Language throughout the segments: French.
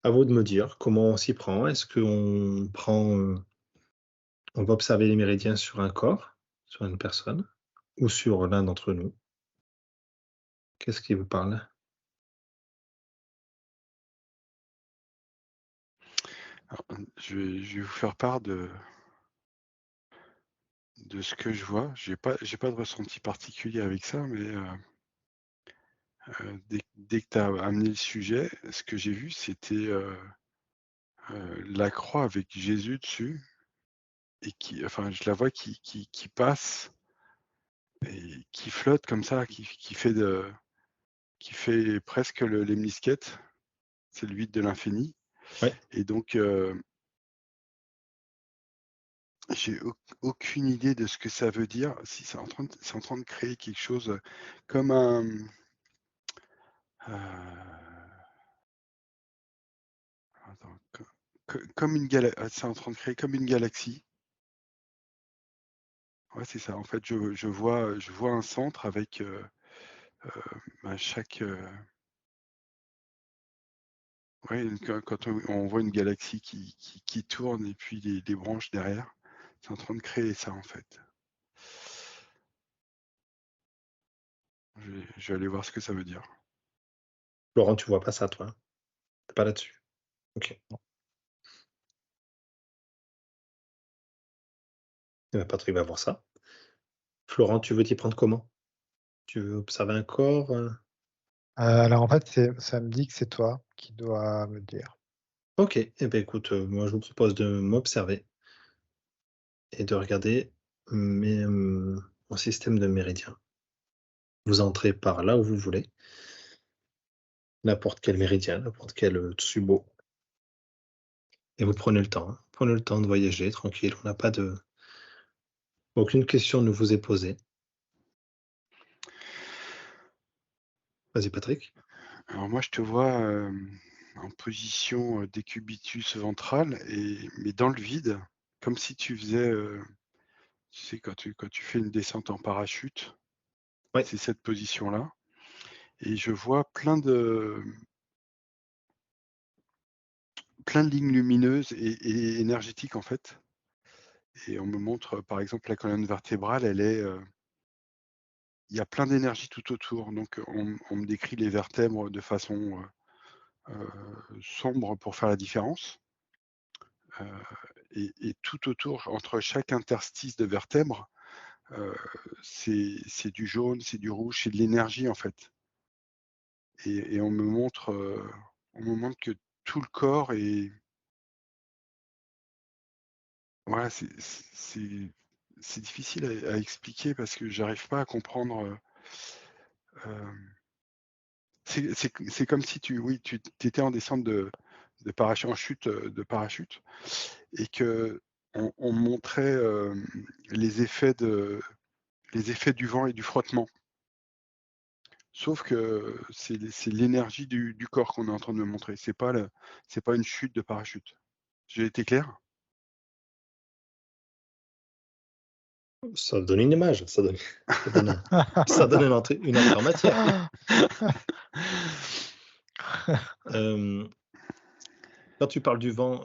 À vous de me dire comment on s'y prend. Est-ce on va observer les méridiens sur un corps, sur une personne ou sur l'un d'entre nous? Qu'est-ce qui vous parle? Alors, je vais vous faire part de ce que je vois. J'ai pas de ressenti particulier avec ça, mais dès que tu as amené le sujet, ce que j'ai vu, c'était, la croix avec Jésus dessus et enfin, je la vois qui passe et qui flotte comme ça, qui fait presque le lemniscate, c'est le vide de l'infini Ouais, et donc j'ai aucune idée de ce que ça veut dire. Si c'est en train de créer quelque chose, comme un, attends, comme une c'est en train de créer comme une galaxie. Ouais, c'est ça. En fait, je vois un centre avec, heu, chaque, ouais, quand on voit une galaxie qui tourne et puis les branches derrière, c'est en train de créer ça, en fait. Je vais aller voir ce que ça veut dire. Laurent, tu vois pas ça toi, hein? Tu pas là-dessus? OK. Eh bah, Patrick va voir ça. Florent, tu veux t'y prendre comment? Tu veux observer un corps, Alors en fait, ça me dit que c'est toi qui dois me le dire. OK. Eh beh, écoute, moi je vous propose de m'observer et de regarder mon système de méridiens. Vous entrez par là où vous voulez, n'importe quel méridien, n'importe quel, tsubo, et vous prenez le temps, hein. Prenez le temps de voyager tranquille, on n'a pas de aucune question ne vous est posée. Vas-y Patrick. Alors moi, je te vois, en position, décubitus ventral mais dans le vide, comme si tu faisais, tu sais, quand tu fais une descente en parachute, Ouais, c'est cette position-là et je vois plein de lignes lumineuses et énergétiques, en fait et on me montre, par exemple, la colonne vertébrale, il y a plein d'énergie tout autour donc on me décrit les vertèbres de façon, sombre pour faire la différence. Heu et tout autour, entre chaque interstice de vertèbres, heu, c'est du jaune, c'est du rouge, c'est de l'énergie, en fait et on me montre que tout le corps est voilà, c'est difficile à expliquer parce que j'arrive pas à comprendre, hem, c'est comme si tu étais en descente de parachute en chute, de parachute et qu'on me montrait, les effets de les effets du vent et du frottement. Sauf que c'est l'énergie du corps qu'on est en train de me montrer. C'est pas une chute de parachute. J'ai été clair? ça donne une image, ça donne un ça donne une entrée en matière. Hem, Quand tu parles du vent,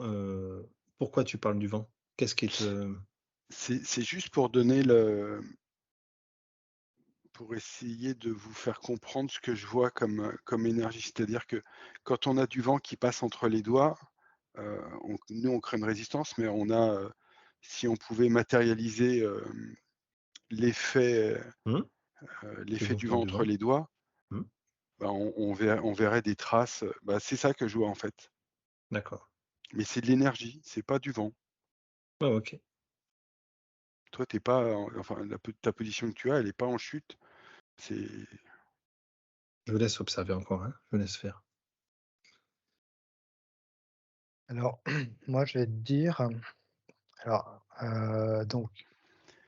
pourquoi tu parles du vent? Qu'est-ce qui te C'est juste pour essayer de vous faire comprendre ce que je vois comme énergie. C'est-à-dire que quand on a du vent qui passe entre les doigts, nous on crée une résistance, mais si on pouvait matérialiser, l'effet, mmh? Du l'effet du mouvement vent du entre vent? les doigts. Mmh, Bah, on verrait des traces, c'est ça que je vois, en fait. d'accord. Mais c'est de l'énergie, c'est pas du vent. Ouais, OK. Toi, tu es pas en enfin, ta position que tu as, elle est pas en chute, c'est Je vous laisse observer encore, hein, je vous laisse faire. Alors moi, je vais te dire, alors, donc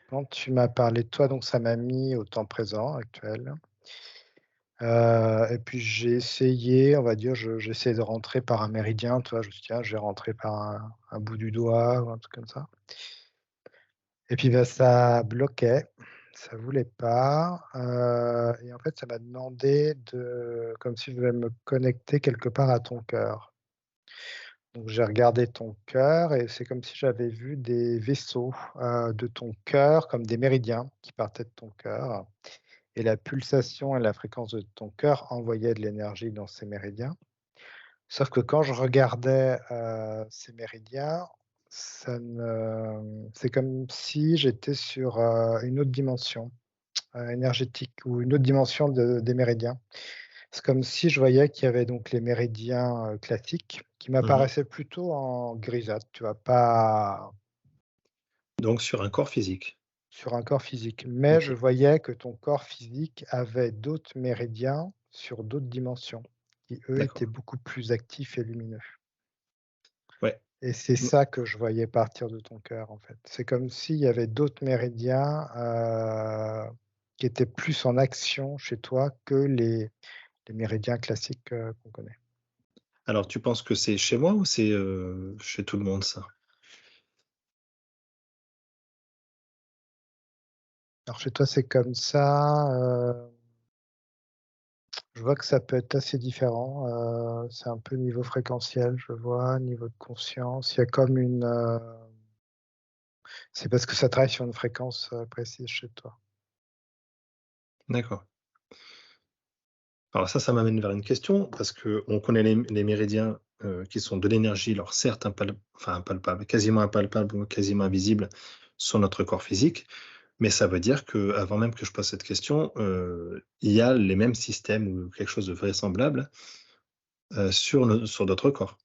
quand tu m'as parlé de toi, donc ça m'a mis au temps présent actuel, et puis j'ai essayé, on va dire, j'essaie de rentrer par un méridien, tu vois? Je me suis dit: «Tiens, je vais rentrer par un bout du doigt» ou un truc comme ça et puis, bah, ça bloquait, ça voulait pas, et en fait, ça m'a demandé de comme si je devais me connecter quelque part à ton cœur. Donc j'ai regardé ton cœur et c'est comme si j'avais vu des vaisseaux, de ton cœur comme des méridiens qui partaient de ton cœur et la pulsation et la fréquence de ton cœur envoyaient de l'énergie dans ces méridiens. Sauf que quand je regardais, ces méridiens, c'est comme si j'étais sur, une autre dimension, énergétique ou une autre dimension des méridiens. C'est comme si je voyais qu'il y avait donc les méridiens, classiques qui Mhm. m'apparaissaient plutôt en grisâtre, tu vois? Pas Donc sur un corps physique. sur un corps physique. Mais je Ok, voyais que ton corps physique avait d'autres méridiens sur d'autres dimensions qui, eux, étaient d'accord. beaucoup plus actifs et lumineux. Ouais. Et c'est Mm. ça que je voyais partir de ton cœur, en fait. C'est comme s'il y avait d'autres méridiens, qui étaient plus en action chez toi que les méridiens classiques, qu'on connaît. Alors tu penses que c'est chez moi ou c'est chez tout le monde ça? Alors chez toi, c'est comme ça, je vois que ça peut être assez différent, c'est un peu niveau fréquentiel, je vois, niveau de conscience. Il y a comme une, c'est parce que ça travaille sur une fréquence, précise chez toi. D'accord. Alors ça m'amène vers une question parce que on connaît les méridiens, qui sont de l'énergie, alors certes impalpables, quasiment impalpables ou quasiment invisibles sur notre corps physique, mais ça veut dire que avant même que je pose cette question, il y a les mêmes systèmes ou quelque chose de vraisemblable, sur d'autres corps?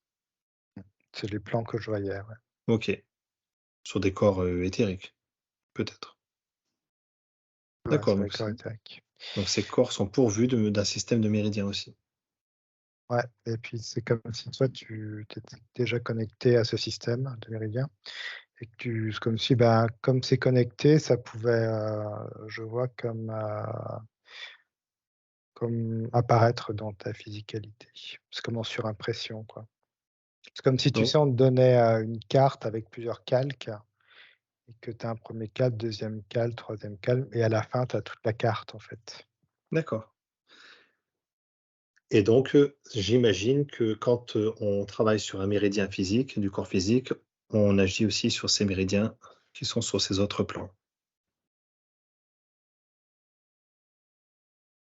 C'est les plans que je voyais, ouais. OK. Sur des corps, éthériques, peut-être? Ouais, D'accord, sur les corps éthériques. donc ces corps sont pourvus d'un système de méridiens aussi? Ouais et puis c'est comme si toi tu étais déjà connecté à ce système de méridien et que tu c'est comme si, bah, comme c'est connecté, ça pouvait, je vois comme apparaître dans ta physicalité. C'est comme en surimpression, quoi. C'est comme si, tu Donc sais, on te donnait, une carte avec plusieurs calques et que tu as un 1er calque, 2e calque, 3e calque et à la fin, tu as toute la carte, en fait. d'accord. Et donc, j'imagine que quand, on travaille sur un méridien physique, du corps physique, on agit aussi sur ces méridiens qui sont sur ces autres plans.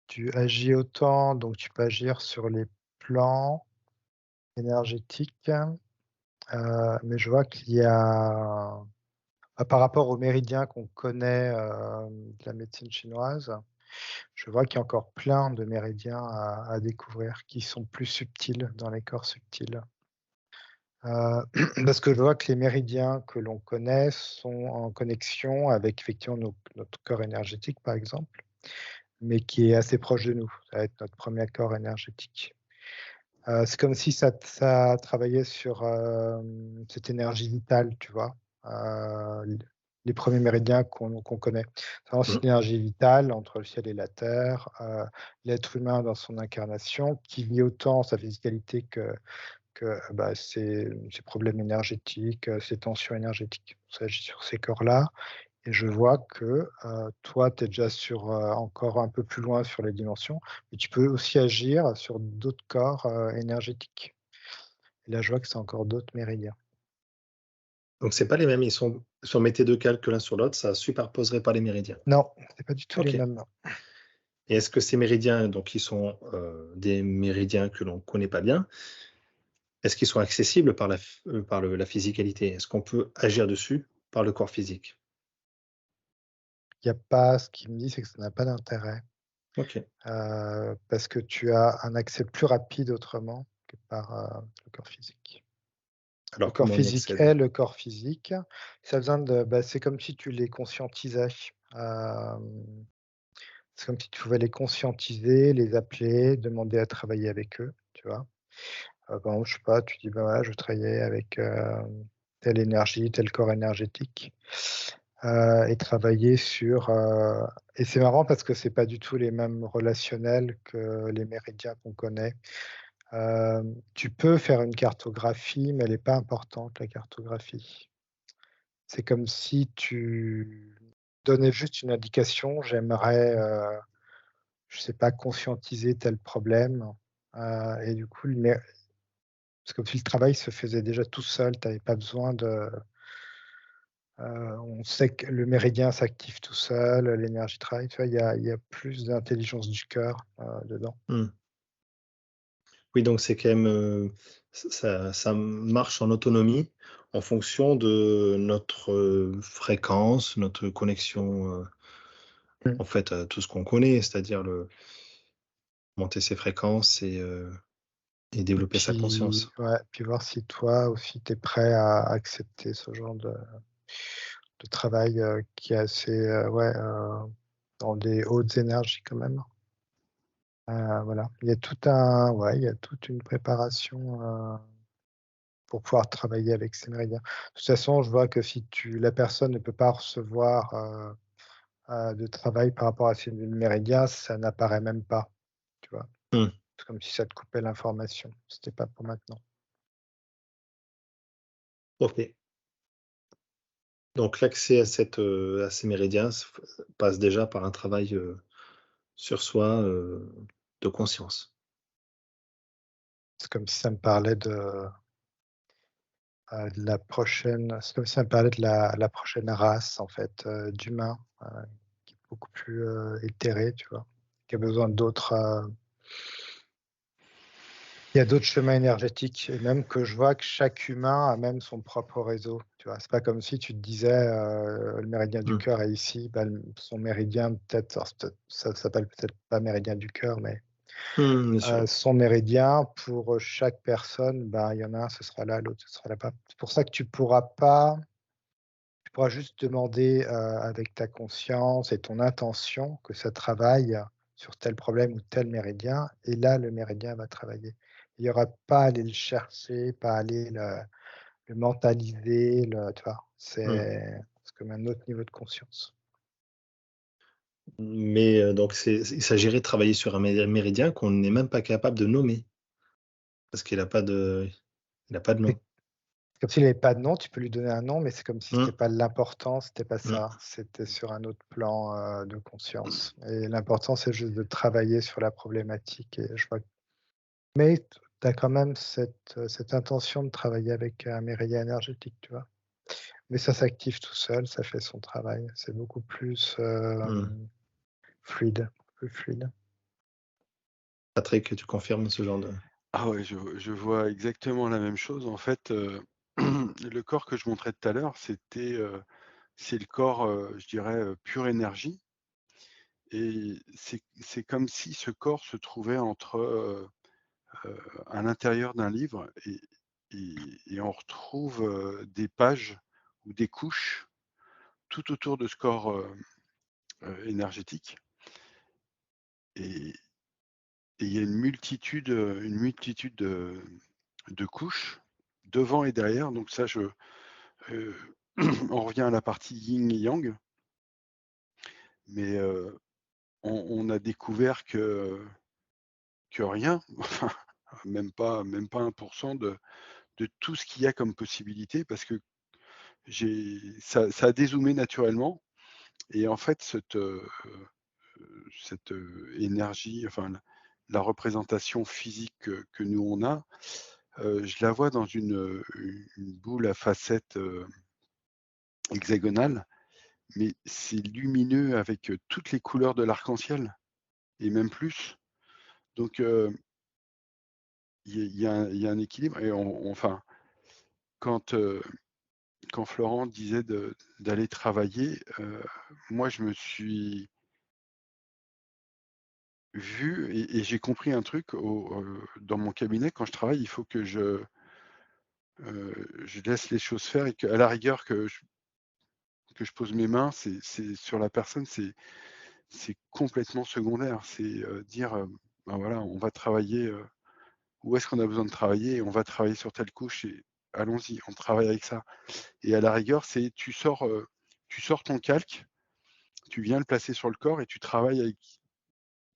Tu agis autant donc tu peux agir sur les plans énergétiques. Mais je vois qu'il y a par rapport aux méridiens qu'on connaît, de la médecine chinoise, je vois qu'il y a encore plein de méridiens à découvrir qui sont plus subtils dans les corps subtils. Parce que je vois que les méridiens que l'on connaît sont en connexion avec effectivement notre corps énergétique, par exemple, mais qui est assez proche de nous. Ça va être notre premier corps énergétique. C'est comme si ça travaillait sur, cette énergie vitale, tu vois? L les premiers méridiens qu'on connaît. C'est vraiment cette Mmh, énergie vitale entre le ciel et la terre, l'être humain dans son incarnation qui vit autant sa physicalité que, bah, ses problèmes énergétiques, ses tensions énergétiques. Ça agit sur ces corps-là et je vois que, toi, tu es déjà sur, encore un peu plus loin sur les dimensions, mais tu peux aussi agir sur d'autres corps, énergétiques. Et là, je vois que c'est encore d'autres méridiens. donc c'est pas les mêmes, ils sont si on mettait 2 calques l'un sur l'autre, ça superposerait pas les méridiens? Non, c'est pas du tout les OK. mêmes, non. Et est-ce que ces méridiens, donc qui sont, des méridiens que l'on connaît pas bien, est-ce qu'ils sont accessibles par la physicalité? Est-ce qu'on peut agir dessus par le corps physique? Il y a pas ce qui me dit, c'est que ça n'a pas d'intérêt, OK. parce que tu as un accès plus rapide autrement que par, le corps physique. Le Alors corps comment on y physique accède? est le corps physique. Ça a besoin de bah, c'est comme si tu les conscientisais. Hem, c'est comme si tu pouvais les conscientiser, les appeler, demander à travailler avec eux, tu vois? Par exemple, je sais pas, tu dis: «Bah, voilà, je veux travailler avec, telle énergie, tel corps énergétique», et travailler sur, et c'est marrant parce que c'est pas du tout les mêmes relationnels que les méridiens qu'on connaît. Tu peux faire une cartographie, mais elle est pas importante, la cartographie. C'est comme si tu donnais juste une indication: «J'aimerais, je sais pas, conscientiser tel problème», et du coup, le mé C'est comme si le travail se faisait déjà tout seul, tu avais pas besoin de on sait que le méridien s'active tout seul, l'énergie travaille, tu vois? Il y a plus d'intelligence du cœur, dedans. Mmh. Oui, donc c'est quand même, ça marche en autonomie en fonction de notre, fréquence, notre connexion, Mmh. en fait, tout ce qu'on connaît, c'est-à-dire monter ses fréquences et Et développer sa puis conscience. ouais, puis voir si toi aussi tu es prêt à accepter ce genre de travail, qui est assez, ouais, dans des hautes énergies quand même. Voilà. Il y a tout un ouais, il y a toute une préparation, pour pouvoir travailler avec ces méridiens. De toute façon, je vois que si la personne ne peut pas recevoir, de travail par rapport à ces méridiens, ça n'apparaît même pas, tu vois? Mmh. C'est comme si ça te coupait l'information. C'était pas pour maintenant. OK. Donc l'accès à ces méridiens passe déjà par un travail, sur soi, de conscience. C'est comme si ça me parlait de la prochaine c'est comme si ça me parlait de la prochaine race en fait, d'humains, qui est beaucoup plus, éthérée, tu vois? Qui a besoin d'autres, il y a d'autres chemins énergétiques et même que je vois que chaque humain a même son propre réseau, tu vois? C'est pas comme si tu te disais, le méridien du Mmh. cœur est ici, bah, son méridien peut-être alors c'est peut-être ça s'appelle peut-être pas méridien du cœur, mais Mmh, bien sûr. son méridien pour, chaque personne, bah, il y en a un, ce sera là, l'autre, ce sera là-bas. C'est pour ça que tu pourras juste demander, avec ta conscience et ton intention que ça travaille sur tel problème ou tel méridien et là, le méridien va travailler. Il y aura pas à aller le chercher, pas à aller le mentaliser, tu vois? Mmh. C'est comme un autre niveau de conscience. Mais, donc il s'agirait de travailler sur un méridien qu'on n'est même pas capable de nommer, parce qu'il a pas de nom. C'est comme s'il avait pas de nom, tu peux lui donner un nom, mais c'est comme si c'était Mmh, pas l'important, c'était pas ça. mmh. C'était sur un autre plan, de conscience et l'important, c'est juste de travailler sur la problématique et je vois mais tu as quand même cette intention de travailler avec un méridien énergétique, tu vois? Mais ça s'active tout seul, ça fait son travail. C'est beaucoup plus, Mmh. fluide, plus fluide. Patrick, tu confirmes ce genre de Ah ouais, je vois exactement la même chose. En fait, le corps que je montrais tout à l'heure, c'est le corps, je dirais, pure énergie et c'est comme si ce corps se trouvait entre, à l'intérieur d'un livre et on retrouve, des pages ou des couches tout autour de ce corps, énergétique et et il y a une multitude de couches devant et derrière. Donc ça, heu, on revient à la partie yin et yang, mais on a découvert que rien, enfin, même pas 1 de tout ce qu'il y a comme possibilité parce que ça a dézoomé naturellement et en fait cette énergie, enfin la représentation physique que nous on a, je la vois dans une boule à facettes, hexagonale, mais c'est lumineux avec, toutes les couleurs de l'arc-en-ciel et même plus. Donc il y a un équilibre et enfin quand, quand Florent disait d'aller travailler, moi je me suis vu et j'ai compris un truc dans mon cabinet quand je travaille, il faut que je laisse les choses faire et qu'à la rigueur que je pose mes mains, c'est sur la personne, c'est complètement secondaire. C'est, dire, ben voilà, on va travailler, où est-ce qu'on a besoin de travailler? Et on va travailler sur telle couche et allons-y, on travaille avec ça. Et à la rigueur, c'est tu sors ton calque, tu viens le placer sur le corps et tu travailles avec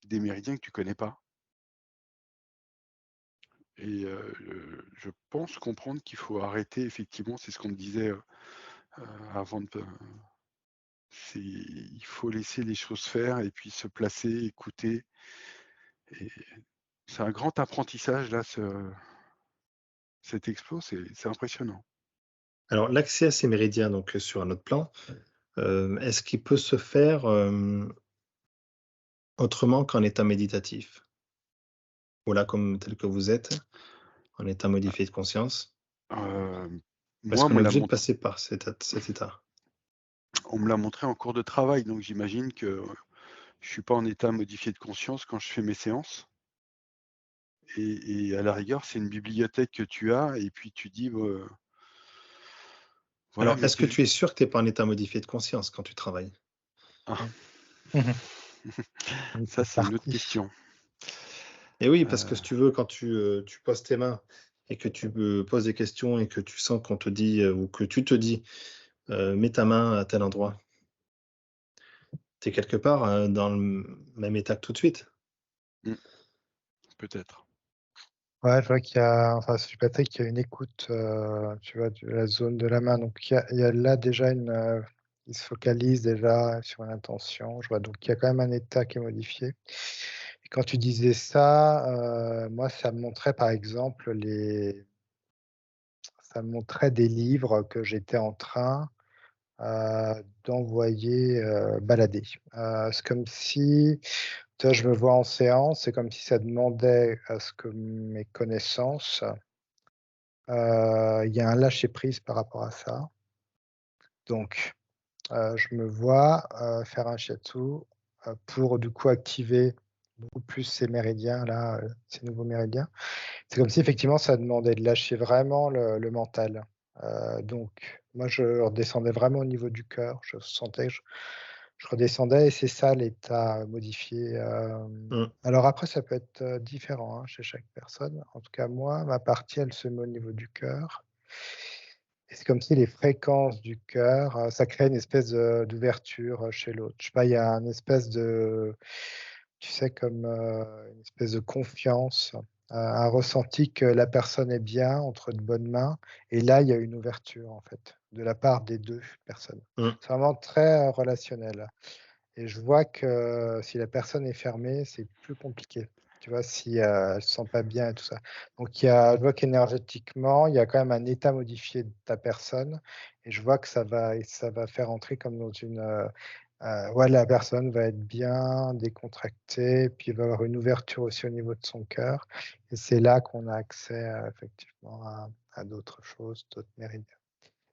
des méridiens que tu connais pas. Et je pense comprendre qu'il faut arrêter effectivement, c'est ce qu'on me disait, avant de il faut laisser les choses faire et puis se placer, écouter et c'est un grand apprentissage là, cet explo, c'est impressionnant. Alors l'accès à ces méridiens, donc sur un autre plan, est-ce qu'il peut se faire, autrement qu'en état méditatif? Ou là, comme tel que vous êtes, en état modifié de conscience? Est-ce Moi, qu'on est obligé de passer par cet état? on me l'a montré en cours de travail, donc j'imagine que je suis pas en état modifié de conscience quand je fais mes séances et à la rigueur, c'est une bibliothèque que tu as et puis tu dis, voilà, Alors, est-ce que mettez tu es sûr que tu es pas en état modifié de conscience quand tu travailles? ah, Mmh. Une ça, petite c'est une autre partie. question. Et oui, parce que si Heu, tu veux, quand tu poses tes mains et que tu me poses des questions et que tu sens qu'on te dit, ou que tu te dis, «Mets ta main à tel endroit», tu es quelque part, dans le même état que tout de suite. mmh, peut-être. Ouais, je vois qu'il y a enfin, si je dis pas de bêtises, qu'il y a une écoute, tu vois, de la zone de la main. Donc il y a là déjà il se focalise déjà sur une intention. Je vois donc il y a quand même un état qui est modifié. Et quand tu disais ça, moi, ça me montrait des livres que j'étais en train, d'envoyer, balader. C'est comme si, tu vois, je me vois en séance, c'est comme si ça demandait à ce que mes connaissances, il y a un lâcher prise par rapport à ça. Donc, je me vois, faire un shiatsu, pour du coup activer beaucoup plus ces méridiens-là, ces nouveaux méridiens. C'est comme si effectivement ça demandait de lâcher vraiment le mental. Donc moi je redescendais vraiment au niveau du cœur. Je sentais que je redescendais et c'est ça l'état modifié, Mmh. alors après ça peut être, différent, hein, chez chaque personne. En tout cas moi, ma partie elle se met au niveau du cœur et c'est comme si les fréquences du cœur, ça crée une espèce, d'ouverture, chez l'autre. Je sais pas, il y a une espèce de tu sais comme, une espèce de confiance, un ressenti que la personne est bien, entre de bonnes mains et là, il y a une ouverture en fait, de la part des 2 personnes. Mmh. C'est vraiment très, relationnel et je vois que si la personne est fermée, c'est plus compliqué. Tu vois? Si, elle se sent pas bien et tout ça. Donc je vois qu'énergétiquement, il y a quand même un état modifié de ta personne et je vois que ça va faire entrer comme dans une, ouais, la personne va être bien décontractée, puis il va y avoir une ouverture aussi au niveau de son cœur et c'est là qu'on a accès, effectivement à d'autres choses, d'autres méridiens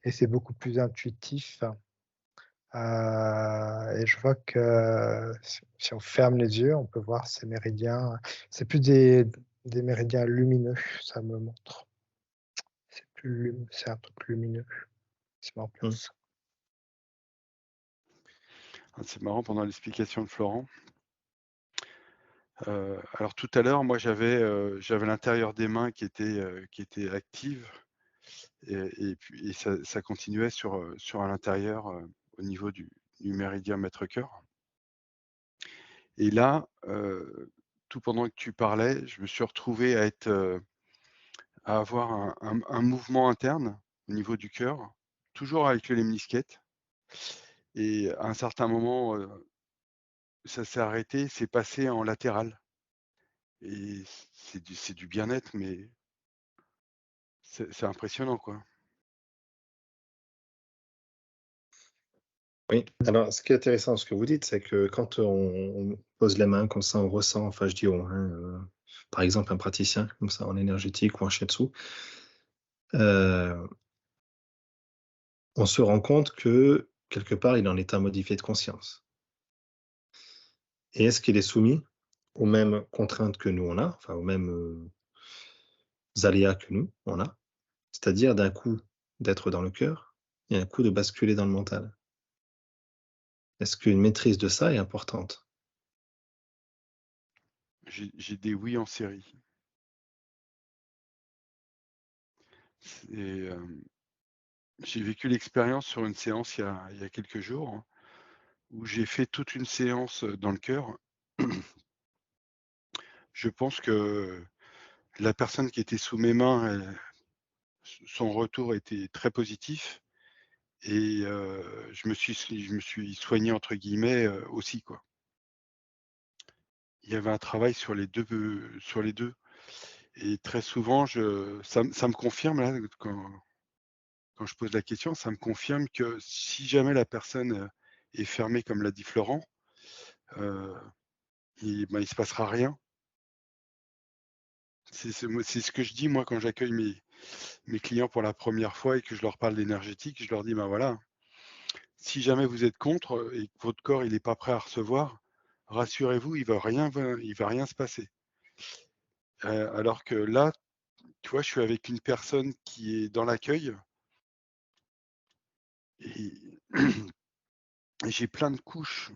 et c'est beaucoup plus intuitif. Et je vois que si on ferme les yeux, on peut voir ces méridiens. C'est plus des méridiens lumineux, ça me montre. C'est un truc lumineux qui se met en Mmh. place. Ah, c'est marrant pendant l'explication de Florent. Alors tout à l'heure, moi j'avais l'intérieur des mains qui était active et puis ça continuait sur à l'intérieur, au niveau du méridien maître-cœur et là, tout pendant que tu parlais, je me suis retrouvé à avoir un mouvement interne au niveau du cœur, toujours avec le lemnisquette et à un certain moment, ça s'est arrêté, c'est passé en latéral et c'est du bien-être mais c'est impressionnant, quoi. Oui, alors ce qui est intéressant, ce que vous dites, c'est que quand on pose les mains comme ça, on ressent, enfin je dis on, hein, par exemple un praticien comme ça en énergétique ou en shiatsu, heu, on se rend compte que quelque part il est en état modifié de conscience. Et est-ce qu'il est soumis aux mêmes contraintes que nous on a, enfin aux mêmes, aléas que nous on a? C'est-à-dire d'un coup d'être dans le cœur et un coup de basculer dans le mental. Est-ce qu'une maîtrise de ça est importante? J'ai des oui en série. Et j'ai vécu l'expérience sur une séance il y a quelques jours, hein, où j'ai fait toute une séance, dans le cœur. Je pense que la personne qui était sous mes mains, son retour était très positif et je me suis «soigné» entre guillemets, aussi, quoi. Il y avait un travail sur les 2. Et très souvent, ça me confirme, là, quand je pose la question, ça me confirme que si jamais la personne est fermée, comme l'a dit Florent, il se passera rien. C'est ce que je dis, moi, quand j'accueille mes clients pour la première fois et que je leur parle d'énergétique, je leur dis, ben voilà, si jamais vous êtes contre et que votre corps il n'est pas prêt à recevoir, rassurez-vous, il va rien se passer. Alors que là, tu vois, je suis avec une personne qui est dans l'accueil et et j'ai plein de couches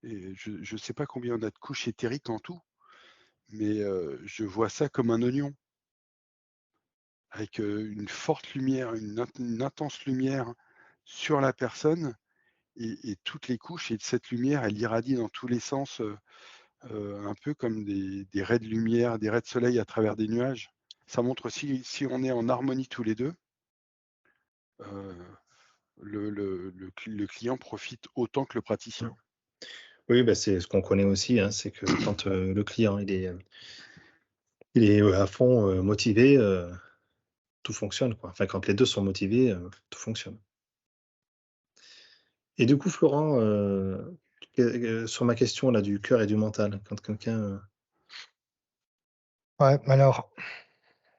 et je ne sais pas combien on a de couches éthériques en tout, mais je vois ça comme un oignon avec, une forte lumière, une intense lumière sur la personne et toutes les couches et cette lumière, elle irradie dans tous les sens, un peu comme des raies de lumière, des raies de soleil à travers des nuages. Ça montre si on est en harmonie tous les 2, heu, le client profite autant que le praticien. Oui, bah, c'est ce qu'on connaît aussi, hein, c'est que quand, le client il est à fond, motivé, tout fonctionne, quoi. Enfin, quand les 2 sont motivés, tout fonctionne. Et du coup, Florent, sur ma question là du cœur et du mental, quand quelqu'un, Ouais, alors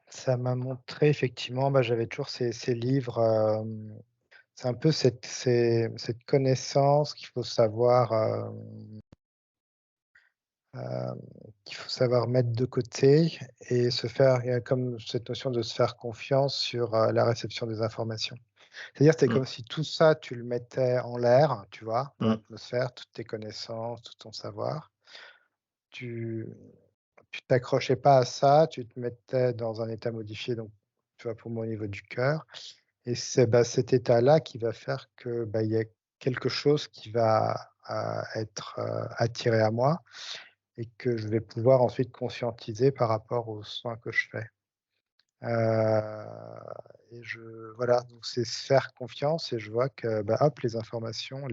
ça m'a montré effectivement, bah, j'avais toujours ces livres, c'est un peu cette connaissance hem, qu'il faut savoir mettre de côté et se faire il y a comme cette notion de se faire confiance sur, la réception des informations. C'est-à-dire, c'est mmh, comme si tout ça, tu le mettais en l'air, tu vois? Dans mmh, l'atmosphère, toutes tes connaissances, tout ton savoir. Tu tu t'accrochais pas à ça, tu te mettais dans un état modifié, donc tu vois, pour moi, au niveau du cœur et c'est, bah, cet état-là qui va faire que, bah, il y a quelque chose qui va, être, attiré à moi et que je vais pouvoir ensuite conscientiser par rapport aux soins que je fais. Et voilà, donc c'est se faire confiance et je vois que, bah, hop, les informations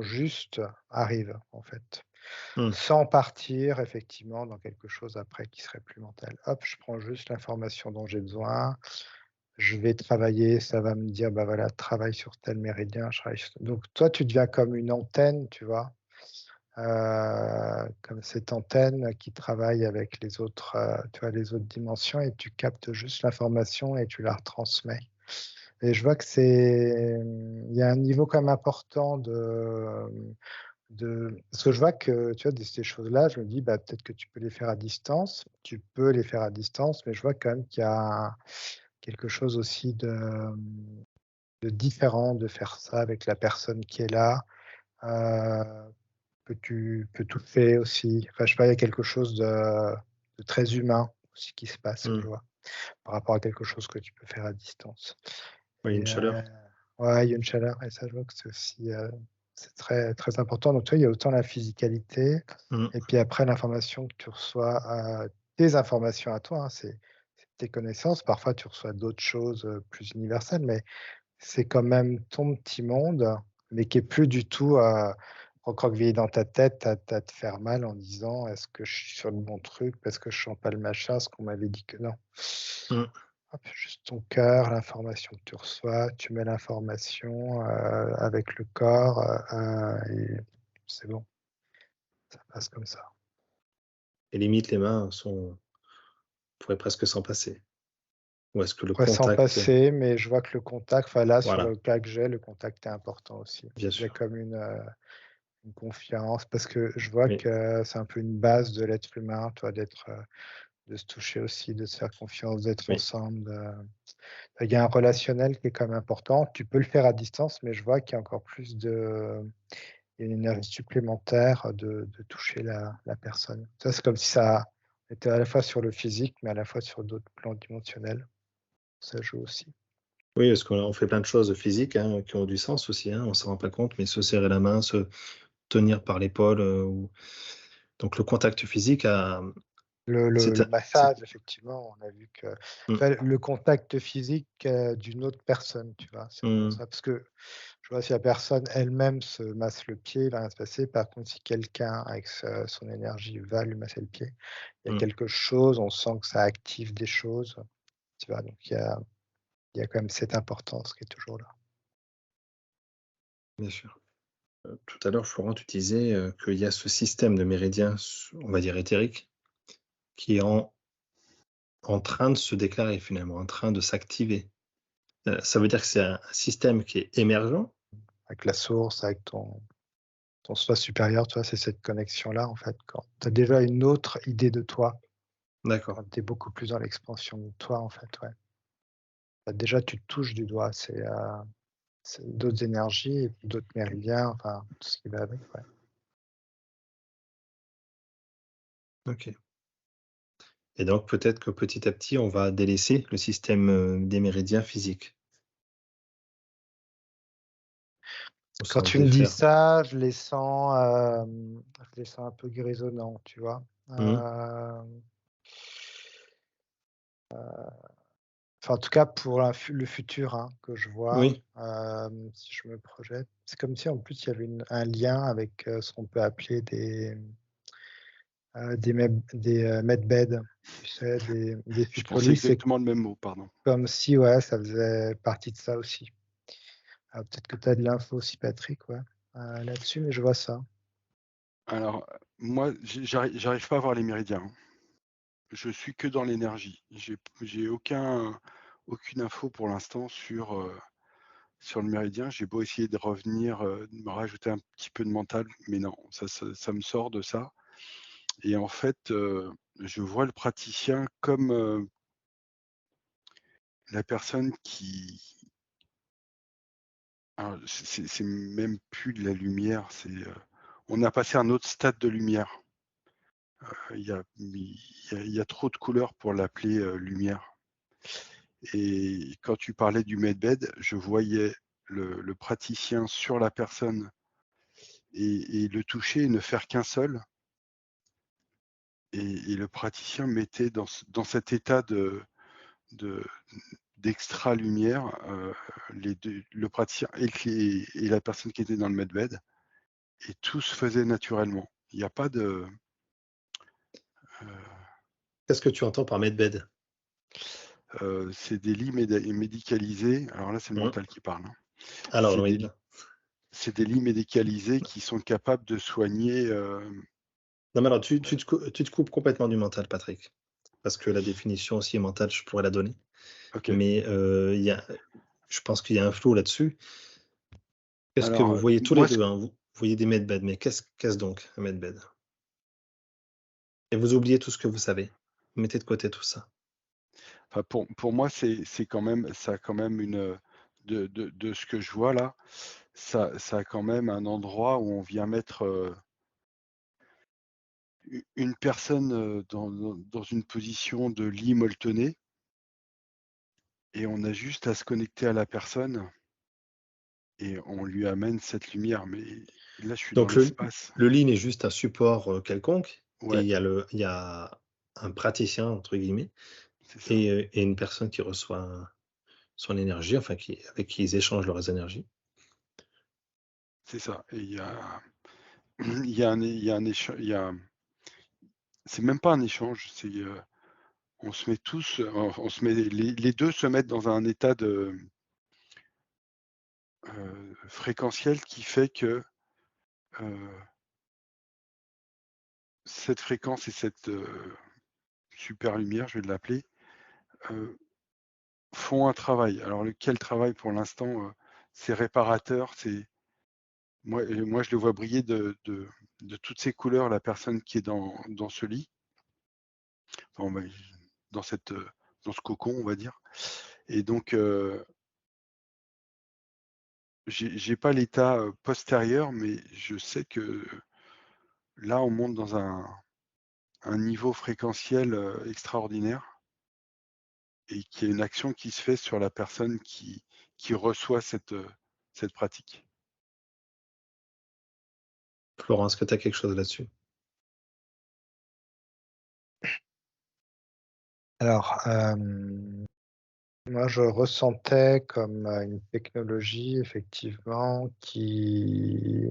justes arrivent, en fait. mmh, Sans partir effectivement dans quelque chose après qui serait plus mental. Hop, je prends juste l'information dont j'ai besoin, je vais travailler, ça va me dire: «Bah, voilà, travaille sur tel méridien, je travaille sur» donc toi, tu deviens comme une antenne, tu vois? Comme cette antenne qui travaille avec les autres, tu vois, les autres dimensions et tu captes juste l'information et tu la retransmets et je vois que il y a un niveau quand même important parce que je vois que, tu vois, ces choses-là, je me dis: «Bah, peut-être que tu peux les faire à distance». Tu peux les faire à distance, mais je vois quand même qu'il y a quelque chose aussi de différent de faire ça avec la personne qui est là, que tu peux toucher aussi. Enfin, je sais pas, il y a quelque chose de très humain aussi qui se passe, je mmh. vois, par rapport à quelque chose que tu peux faire à distance Oui, et une chaleur. ouais, il y a une chaleur et ça, je vois que c'est aussi, c'est très, très important. Donc, tu vois, il y a autant la physicalité Mmh, et puis après l'information que tu reçois, tes informations à toi, hein, c'est tes connaissances. Parfois, tu reçois d'autres choses, plus universelles, mais c'est quand même ton petit monde, mais qui est plus du tout, recroquevillé dans ta tête à te faire mal en disant: «Est-ce que je suis sur le bon truc? Parce que je sens pas le machin, ce qu'on m'avait dit que non». mmh. Hop, juste ton cœur, l'information que tu reçois, tu mets l'information, avec le corps, et c'est bon, ça passe comme ça. Et limite les mains sont on pourrait presque s'en passer. Ou est-ce que le Pourrait s'en contact, passer, mais je vois que le contact, enfin là, sur voilà, le cas que j'ai, le contact est important aussi. bien Il y a sûr. comme une confiance parce que je vois Oui, que c'est un peu une base de l'être humain, toi, de se toucher aussi, de se faire confiance, d'être oui. ensemble, il y a un relationnel qui est quand même important. Tu peux le faire à distance, mais je vois qu'il y a encore plus il y a une énergie supplémentaire de toucher la personne. Ça, c'est comme si ça était à la fois sur le physique, mais à la fois sur d'autres plans dimensionnels. Ça joue aussi. Oui, parce qu'on fait plein de choses physiques, hein, qui ont du sens aussi, hein, on s'en rend pas compte, mais se serrer la main, se tenir par l'épaule, ou donc le contact physique a Le C'est massage, effectivement, on a vu que Mm, le contact physique d'une autre personne, tu vois, c'est vraiment mm, ça. Parce que je vois si la personne elle-même se masse le pied, il va rien se passer. Par contre, si quelqu'un avec son énergie va lui masser le pied, il y a mm, quelque chose, on sent que ça active des choses, tu vois. Donc il y a quand même cette importance qui est toujours là. bien sûr. Tout à l'heure, Florent, tu disais qu'il y a ce système de méridiens, on va dire éthérique, qui est en train de se déclarer finalement, en train de s'activer. Ça veut dire que c'est un système qui est émergent? Avec la source, avec ton soi supérieur, tu vois, c'est cette connexion-là, en fait. Quand tu as déjà une autre idée de toi, D'accord. quand tu es beaucoup plus dans l'expansion de toi, en fait, ouais. Bah, déjà, tu touches du doigt, c'est d'autres énergies et puis d'autres méridiens, enfin, tout ce qui va avec, ouais. OK. Et donc peut-être que petit à petit, on va délaisser le système, des méridiens physiques, au Quand sens tu des me dis fers. ça, je les sens un peu grisonnants, tu vois? Mmh. Enfin, en tout cas, pour le futur, hein, que je vois, Oui, si je me projette, c'est comme si, en plus, il y avait un lien avec, ce qu'on peut appeler des medbeds, tu sais, des Je pensais futurlis. C'est exactement le même mot, pardon. comme si, ouais, ça faisait partie de ça aussi. Peut-être que tu as de l'info aussi, Patrick, ouais, là-dessus, mais je vois ça. Alors, moi, j'arrive pas à voir les méridiens, hein. Je suis que dans l'énergie. J'ai aucune info pour l'instant sur le méridien. J'ai beau essayer de revenir, de me rajouter un petit peu de mental, mais non, ça me sort de ça. Et en fait, je vois le praticien comme, la personne qui alors c'est même plus de la lumière, on a passé un autre stade de lumière. Il y a trop de couleurs pour l'appeler, lumière. Et quand tu parlais du medbed, je voyais le praticien sur la personne et le toucher et ne faire qu'un seul. Et le praticien mettait dans cet état de d'extra lumière, les 2, le praticien et la personne qui était dans le medbed, et tout se faisait naturellement. Il y a pas de, heu qu'est-ce que tu entends par medbed? c'est des lits médicalisés. Alors là, c'est le Mmh. mental qui parle, hein. Alors C'est des oui, lits c'est des lits médicalisés qui sont capables de soigner, non mais alors tu te coupes complètement du mental, Patrick, parce que la définition aussi mentale, je pourrais la donner. OK. Mais, il y a je pense qu'il y a un flou là-dessus. Qu'est-ce que Alors, vous voyez tous les moi, 2, hein, vous voyez des medbeds, mais qu'est-ce donc un medbed? Et vous oubliez tout ce que vous savez. Mettez de côté tout ça. enfin, pour moi, c'est quand même ça a quand même de ce que je vois là, ça a quand même un endroit où on vient mettre, une personne, dans une position de lit molletonné, et on a juste à se connecter à la personne et on lui amène cette lumière. Mais là, je suis dans Donc l'espace. le lean est juste un support, quelconque et Ouais, il y a «un praticien» entre guillemets c'est ça, et une personne qui reçoit son énergie, enfin avec qui ils échangent leurs énergies. c'est ça. Et il y a un échange, c'est même pas un échange, on se met tous, on se met les 2 se mettent dans un état de, fréquentiel qui fait que, heu, cette fréquence et cette, super lumière, je vais l'appeler, heu, font un travail. Alors lequel travail pour l'instant, c'est réparateur, moi je le vois briller de toutes ces couleurs, la personne qui est dans ce lit, enfin, dans cette, dans ce cocon, on va dire. Et donc, j'ai pas l'état, postérieur, mais je sais que là, on monte dans un niveau fréquentiel, extraordinaire, et qu'il y a une action qui se fait sur la personne qui reçoit cette pratique. Florent, est-ce que tu as quelque chose là-dessus? Alors, moi, je ressentais comme, une technologie effectivement qui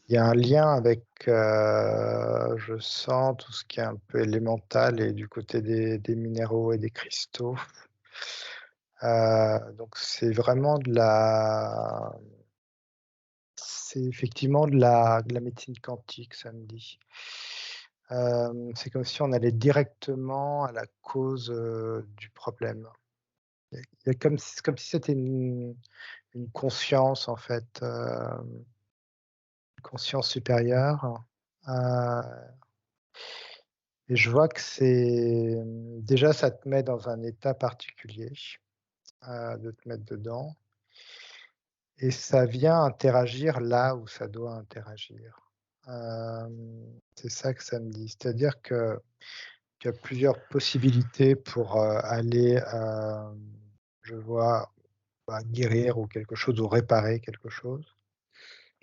il y a un lien avec, je sens tout ce qui est un peu élémental et du côté des minéraux et des cristaux. Donc c'est effectivement de la médecine quantique, ça me dit. C'est comme si on allait directement à la cause, du problème. Il y a comme si c'était une conscience en fait, une conscience supérieure, heu et je vois que déjà ça te met dans un état particulier, de te mettre dedans et ça vient interagir là où ça doit interagir. C'est ça que ça me dit. C'est-à-dire que tu as plusieurs possibilités pour, aller, je vois, bah, guérir ou quelque chose ou réparer quelque chose.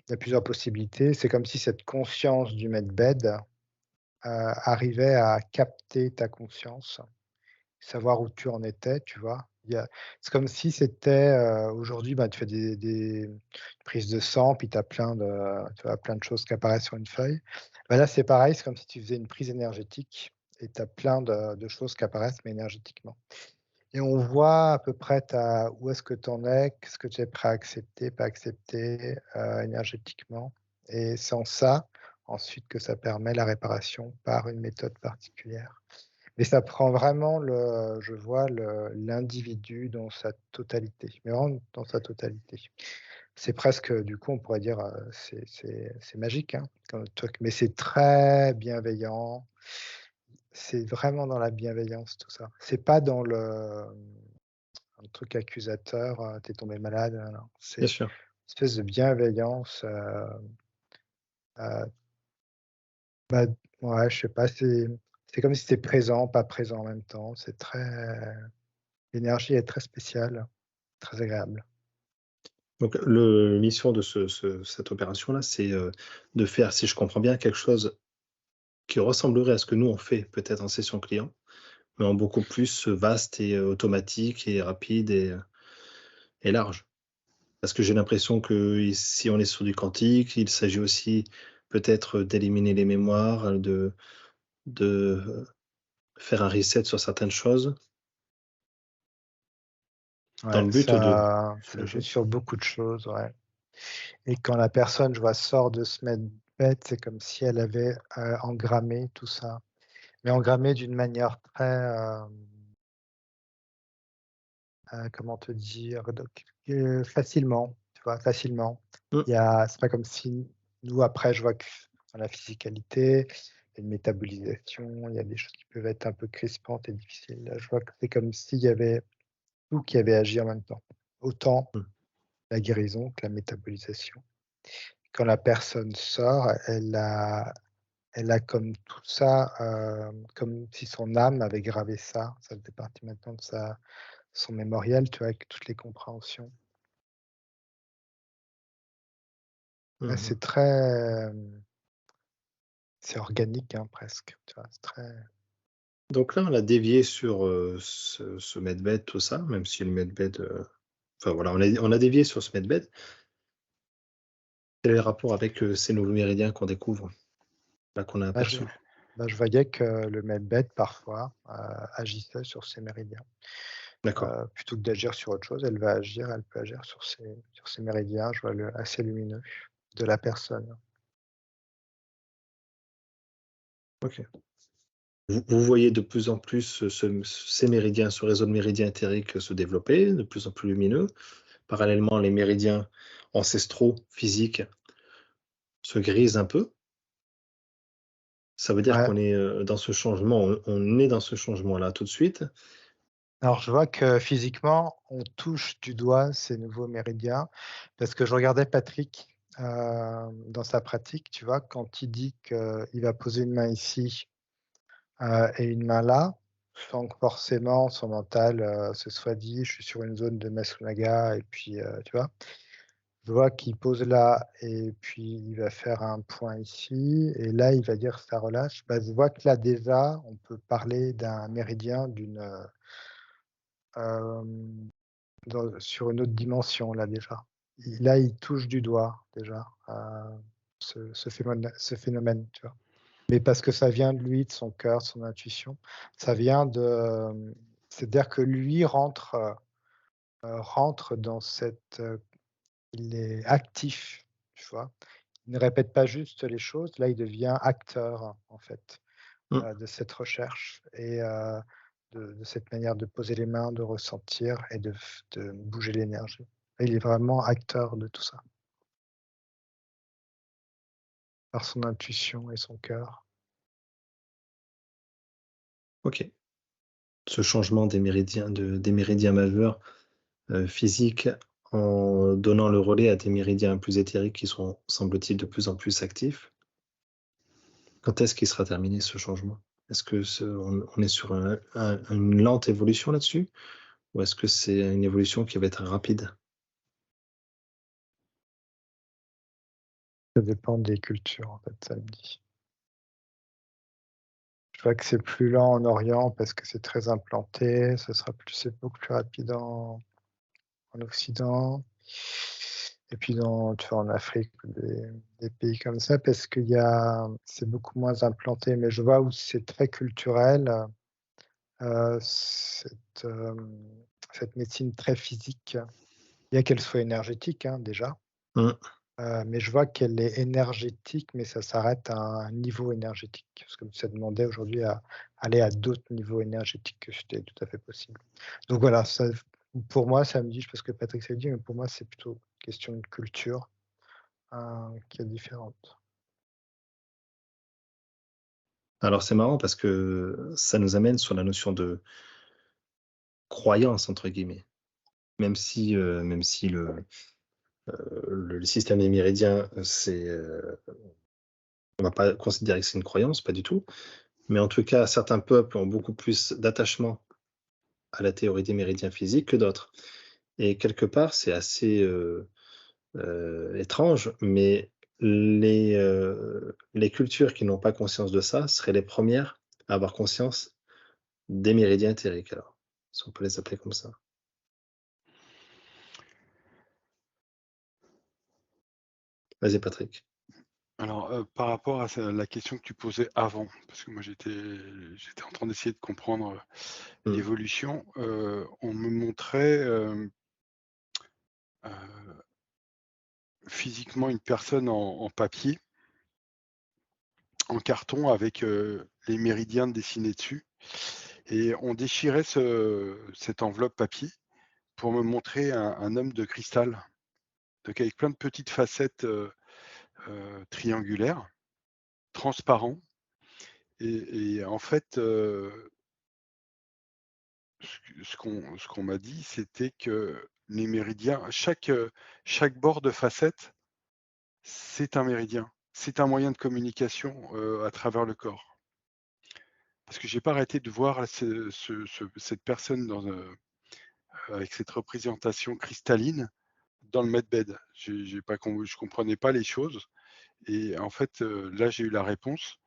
Il y a plusieurs possibilités. C'est comme si cette conscience du medbed, arrivait à capter ta conscience, savoir où tu en étais, tu vois? C'est comme si c'était, aujourd'hui, bah, tu fais des prises de sang, puis tu as plein de choses qui apparaissent sur une feuille. Bah, là, c'est pareil, c'est comme si tu faisais une prise énergétique et tu as plein de choses qui apparaissent, mais énergétiquement. Et on voit à peu près où est-ce que tu en es, qu'est-ce que tu es prêt à accepter, pas accepter, énergétiquement et c'est en ça, ensuite, que ça permet la réparation par une méthode particulière. Mais ça prend vraiment je vois l'individu dans sa totalité, mais vraiment dans sa totalité. C'est presque, du coup, on pourrait dire, c'est magique, hein, comme truc, mais c'est très bienveillant. C'est vraiment dans la bienveillance, tout ça. C'est pas dans un truc accusateur, «Tu es tombé malade», non, non. C'est Bien une sûr. espèce de bienveillance, heu, bah, ouais, je sais pas, c'est comme si tu présent, pas présent en même temps. L'énergie est très spéciale, très agréable. Donc le mission de cette opération-là, c'est, de faire, si je comprends bien, quelque chose qui ressemblerait à ce que nous on fait peut-être en session client, mais en beaucoup plus vaste et automatique et rapide et large. Parce que j'ai l'impression que si on est sur du quantique, il s'agit aussi peut-être d'éliminer les mémoires, de faire un reset sur certaines choses dans Ouais, le but de ça joue sur beaucoup de choses, ouais et quand la personne, je vois, sort de ce medbed, c'est comme si elle avait, engrammé tout ça, mais engrammé d'une manière très, comment te dire? Donc, facilement, tu vois? Facilement. mmh, C'est pas comme si nous après je vois que dans la physicalité, il y a une métabolisation, il y a des choses qui peuvent être un peu crispantes et difficiles. Là, je vois que c'est comme s'il y avait tout qui avait agi en même temps. Autant mmh, la guérison que la métabolisation. Quand la personne sort, elle a comme tout ça, comme si son âme avait gravé ça. Ça faisait partie maintenant de son mémorial, tu vois? Avec toutes les compréhensions. Ouais, mmh. c'est organique, hein, presque, tu vois? C'est très Donc là, on a dévié sur, ce medbed, tout ça, même si le medbed, enfin voilà, on a dévié sur ce medbed. Quel est le rapport avec, ces nouveaux méridiens qu'on découvre, là, qu'on a bah, je aperçus? je voyais que le medbed parfois, agissait sur ses méridiens. D'accord, Plutôt que d'agir sur autre chose, elle peut agir sur ses méridiens, je vois le assez lumineux de la personne. OK. Vous voyez de plus en plus ces méridiens, ce réseau de méridiens éthériques se développer, de plus en plus lumineux. Parallèlement, les méridiens ancestraux, physiques, se grisent un peu. Ça veut dire Ouais. qu'on est, dans ce changement, on est dans ce changement-là tout de suite. Alors je vois que physiquement, on touche du doigt ces nouveaux méridiens parce que je regardais Patrick, dans sa pratique, tu vois? Quand il dit qu'il va poser une main ici, et une main là, sans que forcément son mental, se soit dit: «Je suis sur une zone de Masunaga» et puis, tu vois? Je vois qu'il pose là et puis il va faire un point ici et là, il va dire: «Ça relâche». Bah, je vois que là, déjà, on peut parler d'un méridien hem, sur une autre dimension, là, déjà. Là, il touche du doigt, déjà, ce phénomène, tu vois? Mais parce que ça vient de lui, de son cœur, de son intuition. Ça vient c'est-à-dire que lui rentre dans il est actif, tu vois? Il ne répète pas juste les choses, là, il devient acteur, en fait, Mmh. de cette recherche et de cette manière de poser les mains, de ressentir et de bouger l'énergie. Il est vraiment acteur de tout ça, par son intuition et son cœur. OK. Ce changement des méridiens majeurs, physiques, en donnant le relais à des méridiens plus éthériques qui sont, semble-t-il, de plus en plus actifs. Quand est-ce qu'il sera terminé ce changement? Est-ce que on est sur une lente évolution là-dessus? Ou est-ce que c'est une évolution qui va être rapide? Ça dépend des cultures, en fait, ça me dit. Je vois que c'est plus lent en Orient parce que c'est très implanté, c'est beaucoup plus rapide en Occident et puis tu vois, en Afrique ou des pays comme ça parce c'est beaucoup moins implanté. Mais je vois où c'est très culturel, heu, cette, cette médecine très physique, bien qu'elle soit énergétique, hein, déjà, Mmh. mais je vois qu'elle est énergétique, mais ça s'arrête à un niveau énergétique. Parce que ça demandait aujourd'hui à aller à d'autres niveaux énergétiques que c'était tout à fait possible. Donc voilà, pour moi, ça me dit, je sais pas ce que Patrick s'est dit, mais pour moi, c'est plutôt question de culture, qui est différente. Alors c'est marrant parce que ça nous amène sur la notion de «croyance» entre guillemets. Même si le système des méridiens, on va pas considérer que c'est une croyance, pas du tout. Mais en tout cas, certains peuples ont beaucoup plus d'attachement à la théorie des méridiens physiques que d'autres. Et quelque part, c'est assez, étrange, mais les cultures qui n'ont pas conscience de ça seraient les premières à avoir conscience des méridiens éthériques alors, si on peut les appeler comme ça. Vas-y Patrick. Alors, par rapport à la question que tu posais avant, parce que moi j'étais en train d'essayer de comprendre, Mmh. l'évolution, on me montrait, physiquement une personne en papier, en carton avec, les méridiens dessinés dessus et on déchirait cette enveloppe papier pour me montrer un homme de cristal, donc avec plein de petites facettes, triangulaires, transparents et en fait, ce qu'on m'a dit, c'était que les méridiens, chaque bord de facette, c'est un méridien. C'est un moyen de communication, à travers le corps. Parce que j'ai pas arrêté de voir cette personne avec cette représentation cristalline dans le medbed. J'ai pas com Je comprenais pas les choses et en fait, là, j'ai eu la réponse.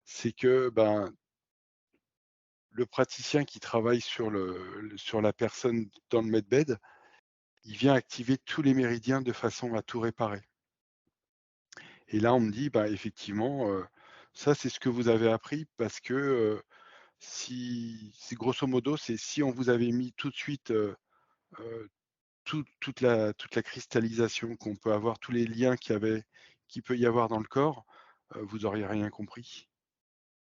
C'est que, ben, le praticien qui travaille sur la personne dans le medbed, il vient activer tous les méridiens de façon à tout réparer. Et là, on me dit: «Bah, effectivement, ça, c'est ce que vous avez appris parce que, si grosso modo, c'est si on vous avait mis tout de suite, heu, toute la cristallisation qu'on peut avoir, tous les liens qu'il peut y avoir dans le corps, vous auriez rien compris».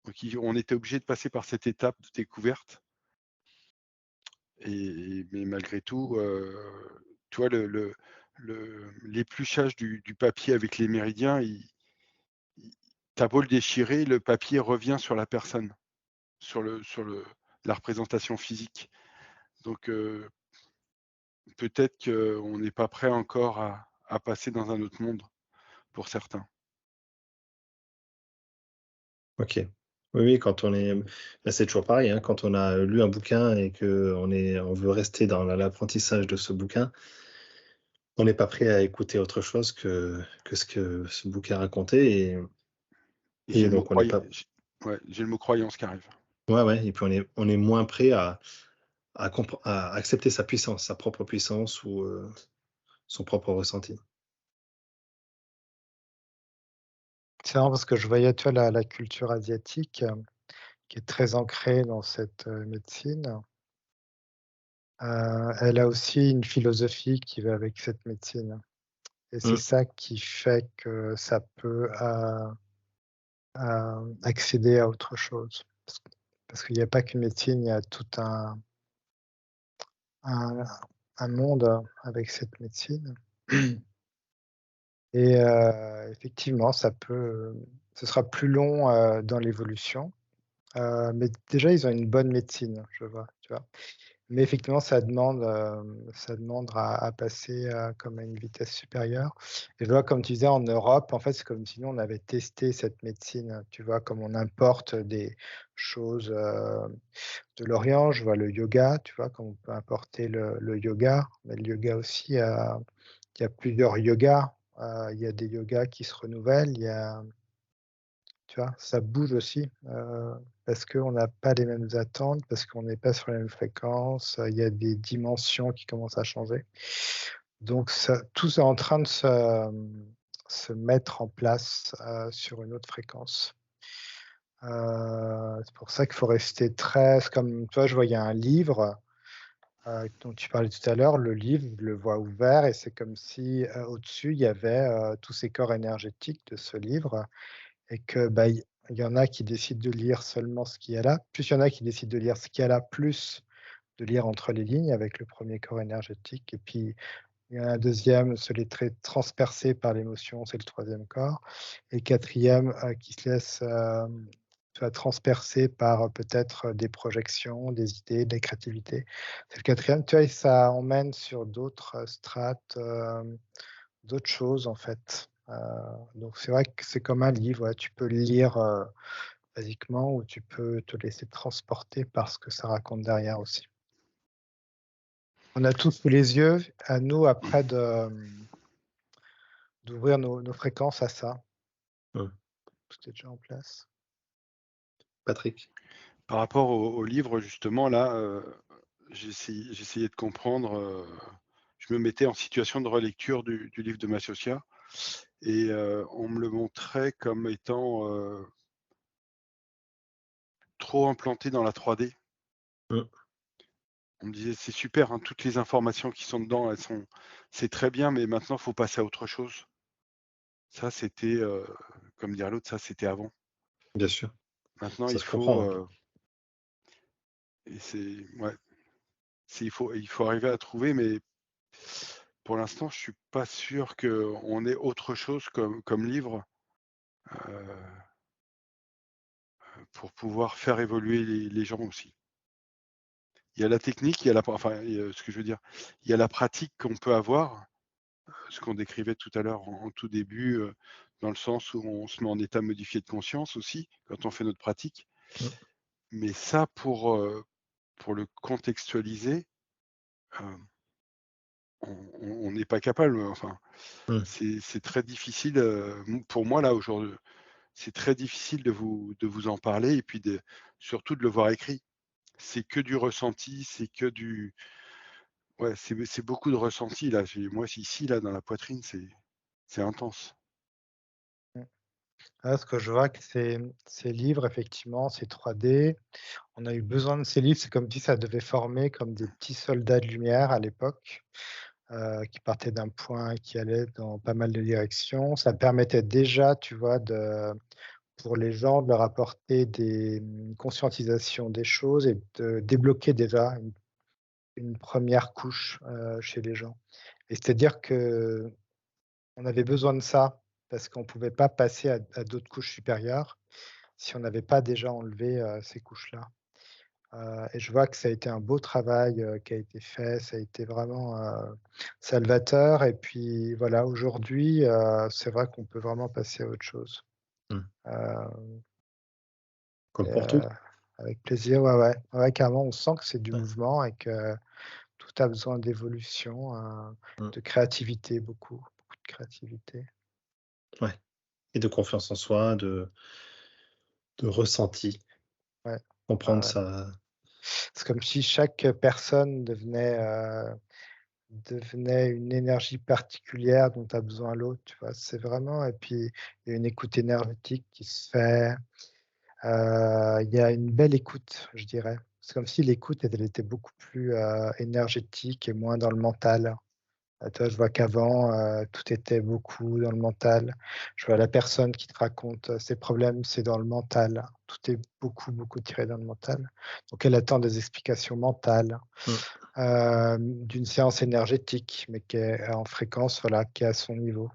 Donc on était obligé de passer par cette étape de découverte mais malgré tout, tu vois l'épluchage du papier avec les méridiens, il tu beau le déchirer, le papier revient sur la personne, sur la représentation physique. Donc peut-être qu'on n'est pas prêt encore à passer dans un autre monde pour certains. OK. Oui, oui, quand on est bah, c'est toujours pareil, hein, quand on a lu un bouquin et qu'on veut rester dans l'apprentissage de ce bouquin, on n'est pas prêt à écouter autre chose que ce que ce bouquin racontait Et et donc on n'est pas j'ai le mot croyance qui arrive. ouais et puis on est moins prêt à accepter sa puissance, sa propre puissance ou, son propre ressenti. C'est marrant parce que je voyais, tu vois, la culture asiatique, qui est très ancrée dans cette, médecine, elle a aussi une philosophie qui va avec cette médecine et c'est Mmh, ça qui fait que ça peut, accéder à autre chose. Parce qu'il y a pas qu'une médecine, il y a tout un un monde avec cette médecine et effectivement, ce sera plus long, dans l'évolution, mais déjà, ils ont une bonne médecine, je vois, tu vois? Mais effectivement, ça demande à passer, comme à une vitesse supérieure et je vois, comme tu disais, en Europe, en fait, c'est comme si nous, on avait testé cette médecine, tu vois? Comme on importe des choses, de l'Orient, je vois le yoga, tu vois? Comme on peut importer le yoga, mais le yoga aussi, il y a plusieurs yogas, il y a des yogas qui se renouvellent, il y a tu vois? Ça bouge aussi, parce qu'on n'a pas les mêmes attentes, parce qu'on n'est pas sur les mêmes fréquences, il y a des dimensions qui commencent à changer. Donc ça tout est en train de se mettre en place, sur une autre fréquence. C'est pour ça qu'il faut rester très c'est comme tu vois, je voyais un livre, dont tu parlais tout à l'heure, le livre, je le vois ouvert et c'est comme si, au-dessus, il y avait, tous ces corps énergétiques de ce livre et que, bah, il y en a qui décident de lire seulement ce qu'il y a là, plus il y en a qui décident de lire ce qu'il y a là, plus de lire entre les lignes avec le premier corps énergétique et puis il y en a un 2e, se les transpercé par l'émotion, c'est le troisième corps et le 4e, qui se laisse, tu vois, transpercer par, peut-être, des projections, des idées, de la créativité. C'est le 4e, tu vois? Et ça emmène sur d'autres, strates, d'autres choses, en fait. Donc c'est vrai que c'est comme un livre, ouais, tu peux le lire, basiquement ou tu peux te laisser transporter par ce que ça raconte derrière aussi. On a tous sous les yeux, à nous après d'ouvrir nos fréquences à ça. mmh. Tout est déjà en place. Patrick? Par rapport au livre justement là, j'essayais de comprendre, je me mettais en situation de relecture du livre de Massocia et on me le montrait comme étant, trop implanté dans la 3D. Mmh, On me disait: «C'est super, hein, toutes les informations qui sont dedans, c'est très bien, mais maintenant faut passer à autre chose». Ça c'était, comme dirait l'autre, ça c'était avant. bien sûr, Maintenant ça il se faut, comprend, hein. et c'est ouais, il faut arriver à trouver, mais pour l'instant, je suis pas sûr qu'on ait autre chose comme livre, heu, pour pouvoir faire évoluer les gens aussi. Il y a la technique, il y a ce que je veux dire, il y a la pratique qu'on peut avoir, ce qu'on décrivait tout à l'heure en tout début, dans le sens où on se met en état modifié de conscience aussi, quand on fait notre pratique. Mmh, Mais ça pour le contextualiser, heu, on n'est pas capable, enfin, mmh, c'est très difficile, pour moi là aujourd'hui. C'est très difficile de vous en parler et puis surtout de le voir écrit. C'est que du ressenti, c'est que du ouais, c'est beaucoup de ressenti là. Moi ici là dans la poitrine, c'est intense. Mmh. Là, ce que je vois que ces livres, effectivement, ces 3D, on a eu besoin de ces livres. C'est comme si ça devait former comme des petits soldats de lumière à l'époque, qui partaient d'un point, qui allaient dans pas mal de directions. Ça permettait déjà, tu vois, pour les gens, de leur apporter des, conscientisations des choses et de débloquer déjà une 1re couche, chez les gens et c'est-à-dire qu'on avait besoin de ça parce qu'on ne pouvait pas passer à d'autres couches supérieures si on n'avait pas déjà enlevé, ces couches-là, et je vois que ça a été un beau travail, qui a été fait. Ça a été vraiment, salvateur et puis voilà, aujourd'hui, c'est vrai qu'on peut vraiment passer à autre chose, mmh. heu Comme et pour tout. avec plaisir, ouais, ouais. Ouais, carrément, on sent que c'est du Ouais. mouvement et que tout a besoin d'évolution, Mmh. de créativité, beaucoup de créativité. Ouais, et de confiance en soi, de ressenti, Ouais, ouais, comprendre ouais. ça. C'est comme si chaque personne devenait une énergie particulière dont a besoin l'autre, tu vois? C'est vraiment et puis il y a une écoute énergétique qui se fait, il y a une belle écoute, je dirais. C'est comme si l'écoute, elle était beaucoup plus, énergétique et moins dans le mental. Toi, je vois qu'avant, tout était beaucoup dans le mental. Je vois la personne qui te raconte, ses problèmes, c'est dans le mental. Tout est beaucoup, beaucoup tiré dans le mental. Donc elle attend des explications mentales, Mmh. d'une séance énergétique, mais qui est en fréquence, voilà, qui est à son niveau.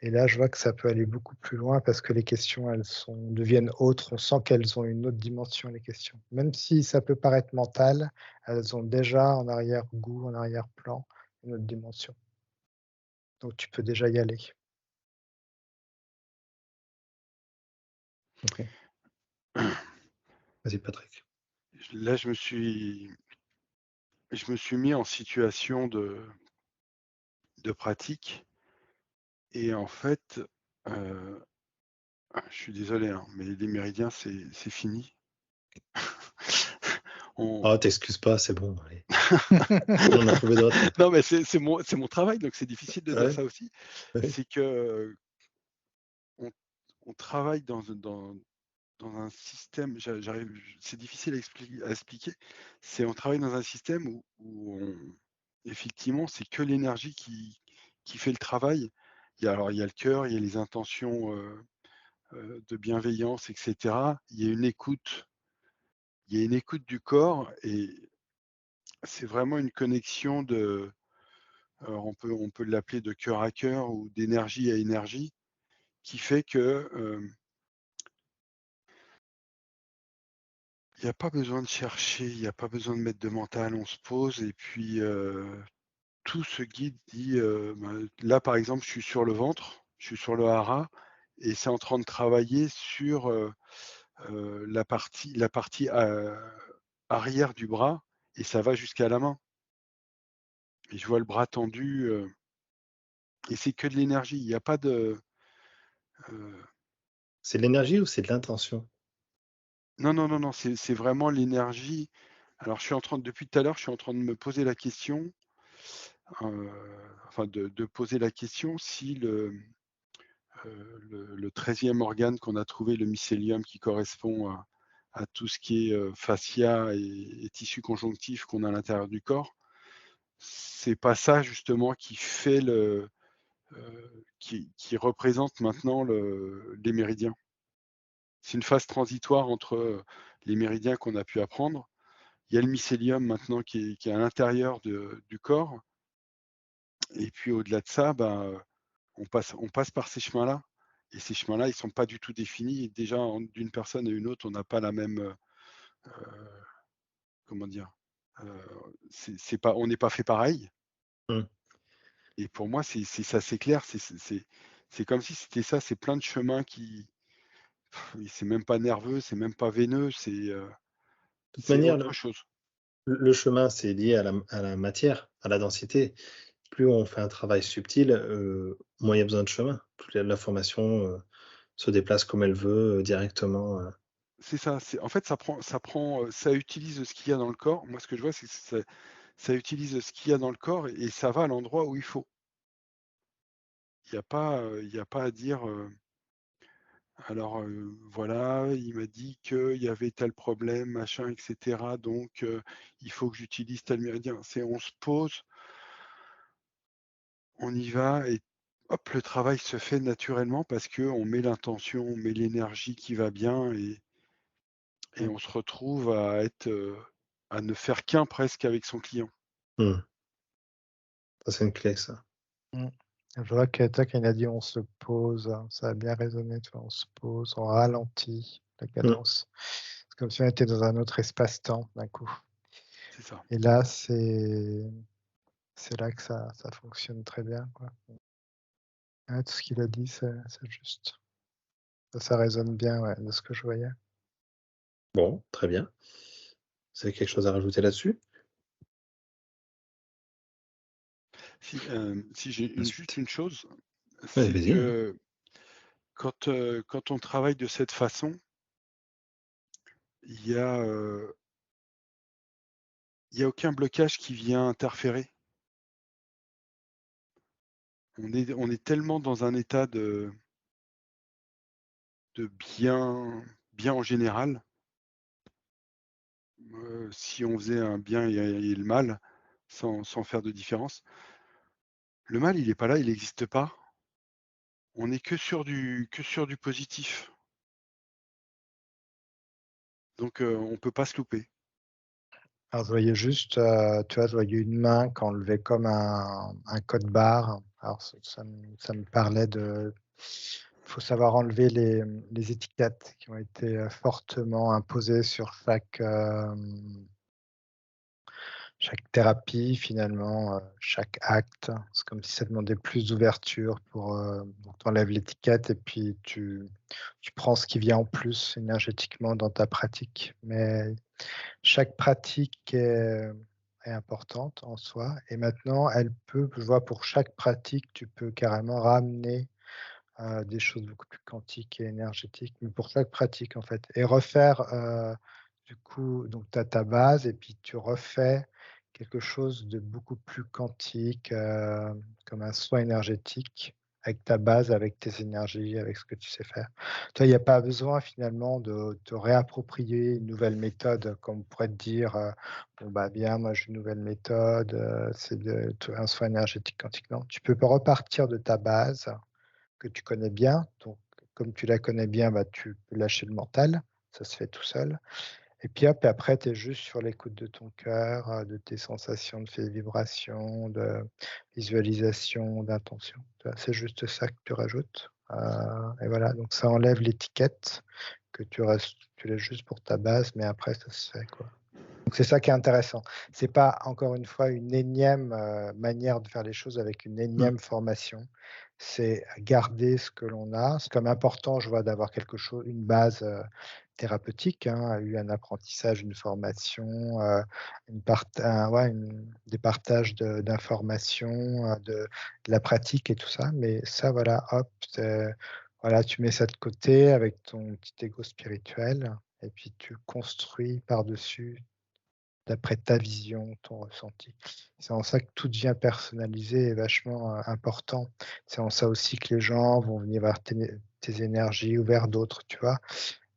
Et là, je vois que ça peut aller beaucoup plus loin parce que les questions, deviennent autres. On sent qu'elles ont une autre dimension, les questions. Même si ça peut paraître mental, elles ont déjà en arrière-goût, en arrière-plan, une autre dimension. Donc tu peux déjà y aller. OK. Vas-y Patrick. Là, je me suis mis en situation de pratique et en fait, heu, je suis désolé, hein, mais les méridiens, c'est fini. On Oh, t'excuses pas, c'est bon, allez. On en a trouvé d'autres. non, mais c'est mon travail, donc c'est difficile de dire Ouais, ça aussi. ouais. C'est que, on on travaille dans un système, c'est difficile à expliquer. On travaille dans un système où effectivement, c'est que l'énergie qui fait le travail. Il y a le cœur, il y a les intentions, de bienveillance et cetera. Il y a une écoute du corps et c'est vraiment une connexion alors on peut l'appeler de cœur à cœur ou d'énergie à énergie qui fait que, il y a pas besoin de chercher, il y a pas besoin de mettre de mental. On se pose et puis, tout ce guide dit, ben, là, par exemple, je suis sur le ventre, je suis sur le hara et c'est en train de travailler sur, la partie, arrière du bras et ça va jusqu'à la main et je vois le bras tendu, et c'est que de l'énergie. Il y a pas de, heu C'est de l'énergie ou c'est de l'intention? non, non, non, non, c'est vraiment l'énergie. Alors depuis tout à l'heure, je suis en train de me poser la question, heu, enfin de poser la question si le 13e organe qu'on a trouvé, le mycélium qui correspond à tout ce qui est, fascia et tissu conjonctif qu'on a à l'intérieur du corps, c'est pas ça justement qui fait qui représente maintenant les méridiens. C'est une phase transitoire entre, les méridiens qu'on a pu apprendre. Il y a le mycélium maintenant qui est à l'intérieur du corps et puis au-delà de ça, ben, on passe par ces chemins-là et ces chemins-là, ils sont pas du tout définis et déjà d'une personne à une autre, on n'a pas la même, comment dire? Heu, c'est pas on n'est pas fait pareil Mmh. et pour moi, c'est clair, c'est comme si c'était ça, c'est plein de chemins qui c'est même pas nerveux, c'est même pas veineux, De toute c'est manière, autre chose. le chemin, c'est lié à la matière, à la densité. Plus on fait un travail subtil, moins il y a besoin de chemin. Plus l'information, se déplace comme elle veut, directement, C'est ça, en fait, ça utilise ce qu'il y a dans le corps. Moi, ce que je vois, c'est que ça utilise ce qu'il y a dans le corps et ça va à l'endroit où il faut. Il y a pas à dire, alors, voilà, il m'a dit qu'il y avait tel problème, machin et cetera, donc il faut que j'utilise tel méridien. On se pose, on y va et hop, le travail se fait naturellement parce qu'on met l'intention, on met l'énergie qui va bien et mmh. on se retrouve à ne faire qu'un presque avec son client. Mmh. Ça, c'est une clé ça. Mmh. Je vois que toi, quand il a dit: «On se pose», ça a bien résonné, tu vois? On se pose, on ralentit la Mmh. cadence. C'est comme si on était dans un autre espace-temps d'un coup C'est ça. et là, c'est là que ça fonctionne très bien, quoi. Ouais, tout ce qu'il a dit, c'est juste. Ça résonne bien, ouais, de ce que je voyais. Bon, très bien. Vous avez quelque chose à rajouter là-dessus? Si j'ai juste une chose, Ouais, c'est vas-y. que quand on travaille de cette façon, il y a, il y a aucun blocage qui vient interférer. On est tellement dans un état de bien en général. Si on faisait un bien et le mal, sans faire de différence, le mal, il est pas là, il n'existe pas. On est que sur du positif. Donc on peut pas se louper. Alors, je voyais juste, tu vois, je voyais une main qui enlevait comme un code barre. Alors, ça me parlait de. Il faut savoir enlever les étiquettes qui ont été fortement imposées sur chaque thérapie, finalement, chaque acte. C'est comme si ça demandait plus d'ouverture donc tu enlèves l'étiquette et puis tu prends ce qui vient en plus énergétiquement dans ta pratique. Mais chaque pratique est importante en soi et maintenant je vois pour chaque pratique, tu peux carrément ramener, des choses beaucoup plus quantiques et énergétiques, mais pour chaque pratique en fait et refaire, du coup donc tu as ta base et puis tu refais quelque chose de beaucoup plus quantique, comme un soin énergétique avec ta base, avec tes énergies, avec ce que tu sais faire. Toi, il y a pas besoin finalement de te réapproprier une nouvelle méthode, comme on pourrait te dire, «Bon bah bien, moi j'ai une nouvelle méthode, c'est un soin énergétique quantique». Non, tu peux repartir de ta base que tu connais bien. Donc, comme tu la connais bien, bah, tu peux lâcher le mental, ça se fait tout seul. Et puis hop, et après, tu es juste sur l'écoute de ton cœur, de tes sensations, de tes vibrations, de visualisation, d'intention. Tu vois, c'est juste ça que tu rajoutes. Et voilà, donc ça enlève l'étiquette que tu laisses juste pour ta base, mais après, ça se fait, quoi. Donc c'est ça qui est intéressant. C'est pas encore une fois une énième, manière de faire les choses avec une Mmh. énième formation. C'est garder ce que l'on a. C'est comme important, je vois, d'avoir quelque chose, une base, thérapeutique, hein, eu un apprentissage, une formation, des partages d'informations, de la pratique et tout ça. Mais ça, voilà, hop, voilà, tu mets ça de côté avec ton petit ego spirituel et puis tu construis par-dessus d'après ta vision, ton ressenti. C'est en ça que tout devient personnalisé et vachement, important. C'est en ça aussi que les gens vont venir vers tes énergies ou vers d'autres, tu vois?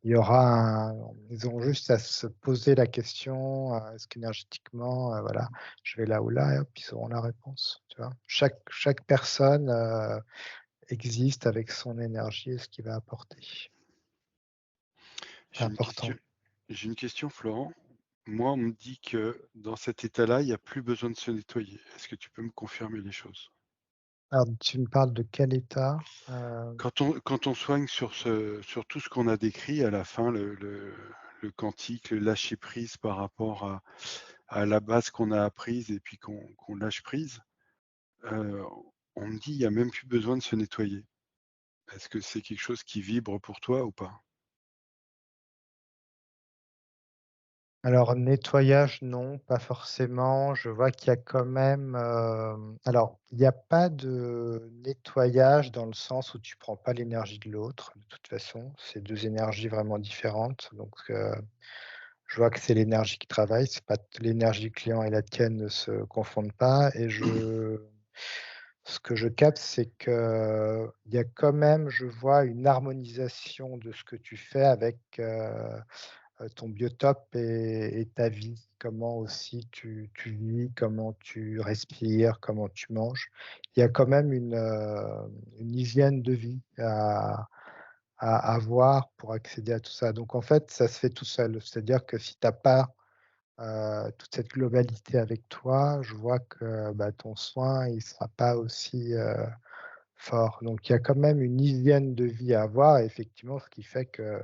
Ils ont juste à se poser la question, est-ce qu'énergétiquement, voilà, je vais là ou là et hop, ils auront la réponse, tu vois? Chaque personne, existe avec son énergie et ce qu'il va apporter. C'est J'ai une important. question Florent. Moi, on me dit que dans cet état-là, il y a plus besoin de se nettoyer. Est-ce que tu peux me confirmer les choses? Alors tu me parles de quel état? Quand on soigne sur tout ce qu'on a décrit à la fin, le quantique, le lâcher prise par rapport à la base qu'on a apprise et puis qu'on lâche prise, heu, on me dit: «Il y a même plus besoin de se nettoyer». Est-ce que c'est quelque chose qui vibre pour toi ou pas? Alors nettoyage, non, pas forcément. Je vois qu'il y a quand même, alors il n'y a pas de nettoyage dans le sens où tu prends pas l'énergie de l'autre, de toute façon. C'est 2 énergies vraiment différentes. Donc, je vois que c'est l'énergie qui travaille, c'est pas l'énergie du client et la tienne ne se confondent pas et ce que je capte, c'est qu'il y a quand même, je vois une harmonisation de ce que tu fais avec, ton biotope et ta vie. Comment aussi tu vis, comment tu respires, comment tu manges. Il y a quand même une hygiène de vie à avoir pour accéder à tout ça. Donc en fait, ça se fait tout seul. C'est-à-dire que si tu as pas, toute cette globalité avec toi, je vois que, bah, ton soin, il sera pas aussi, fort. Donc il y a quand même une hygiène de vie à avoir et effectivement, ce qui fait que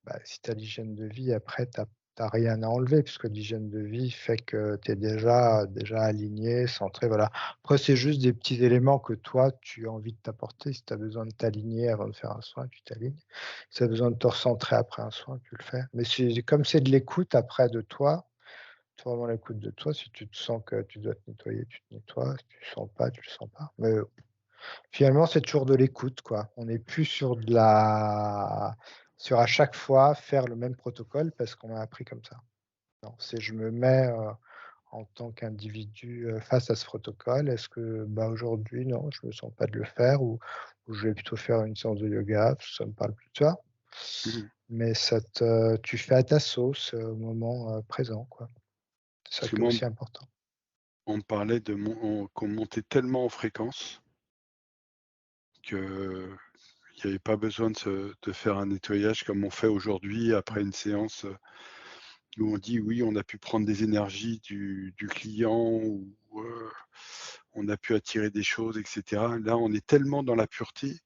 bah, si tu as l'hygiène de vie, après, tu as rien à enlever puisque l'hygiène de vie fait que tu es déjà aligné, centré, voilà. Après, c'est juste des petits éléments que toi, tu as envie de t'apporter. Si tu as besoin de t'aligner avant de faire un soin, tu t'alignes. Si tu as besoin de te recentrer après un soin, tu le fais. Mais comme c'est de l'écoute après de toi, sois vraiment à l'écoute de toi. Si tu te sens que tu dois te nettoyer, tu te nettoies. Si tu le sens pas, tu le sens pas. Mais finalement, c'est toujours de l'écoute, quoi. On n'est plus sur sur à chaque fois faire le même protocole parce qu'on a appris comme ça. Non, c'est je me mets, en tant qu'individu, face à ce protocole. Est-ce que, bah, aujourd'hui, non, je me sens pas de le faire ou je vais plutôt faire une séance de yoga, parce que ça me parle plus de ça. Mmh. Mais tu fais à ta sauce, au moment, présent, quoi. C'est ça Parce que qui est moi, aussi important. on me parlait qu'on montait tellement en fréquence qu'il n'y avait pas besoin de faire un nettoyage comme on fait aujourd'hui après une séance, où on dit: «Oui, on a pu prendre des énergies du client» ou «On a pu attirer des choses» et cetera. Là, on est tellement dans la pureté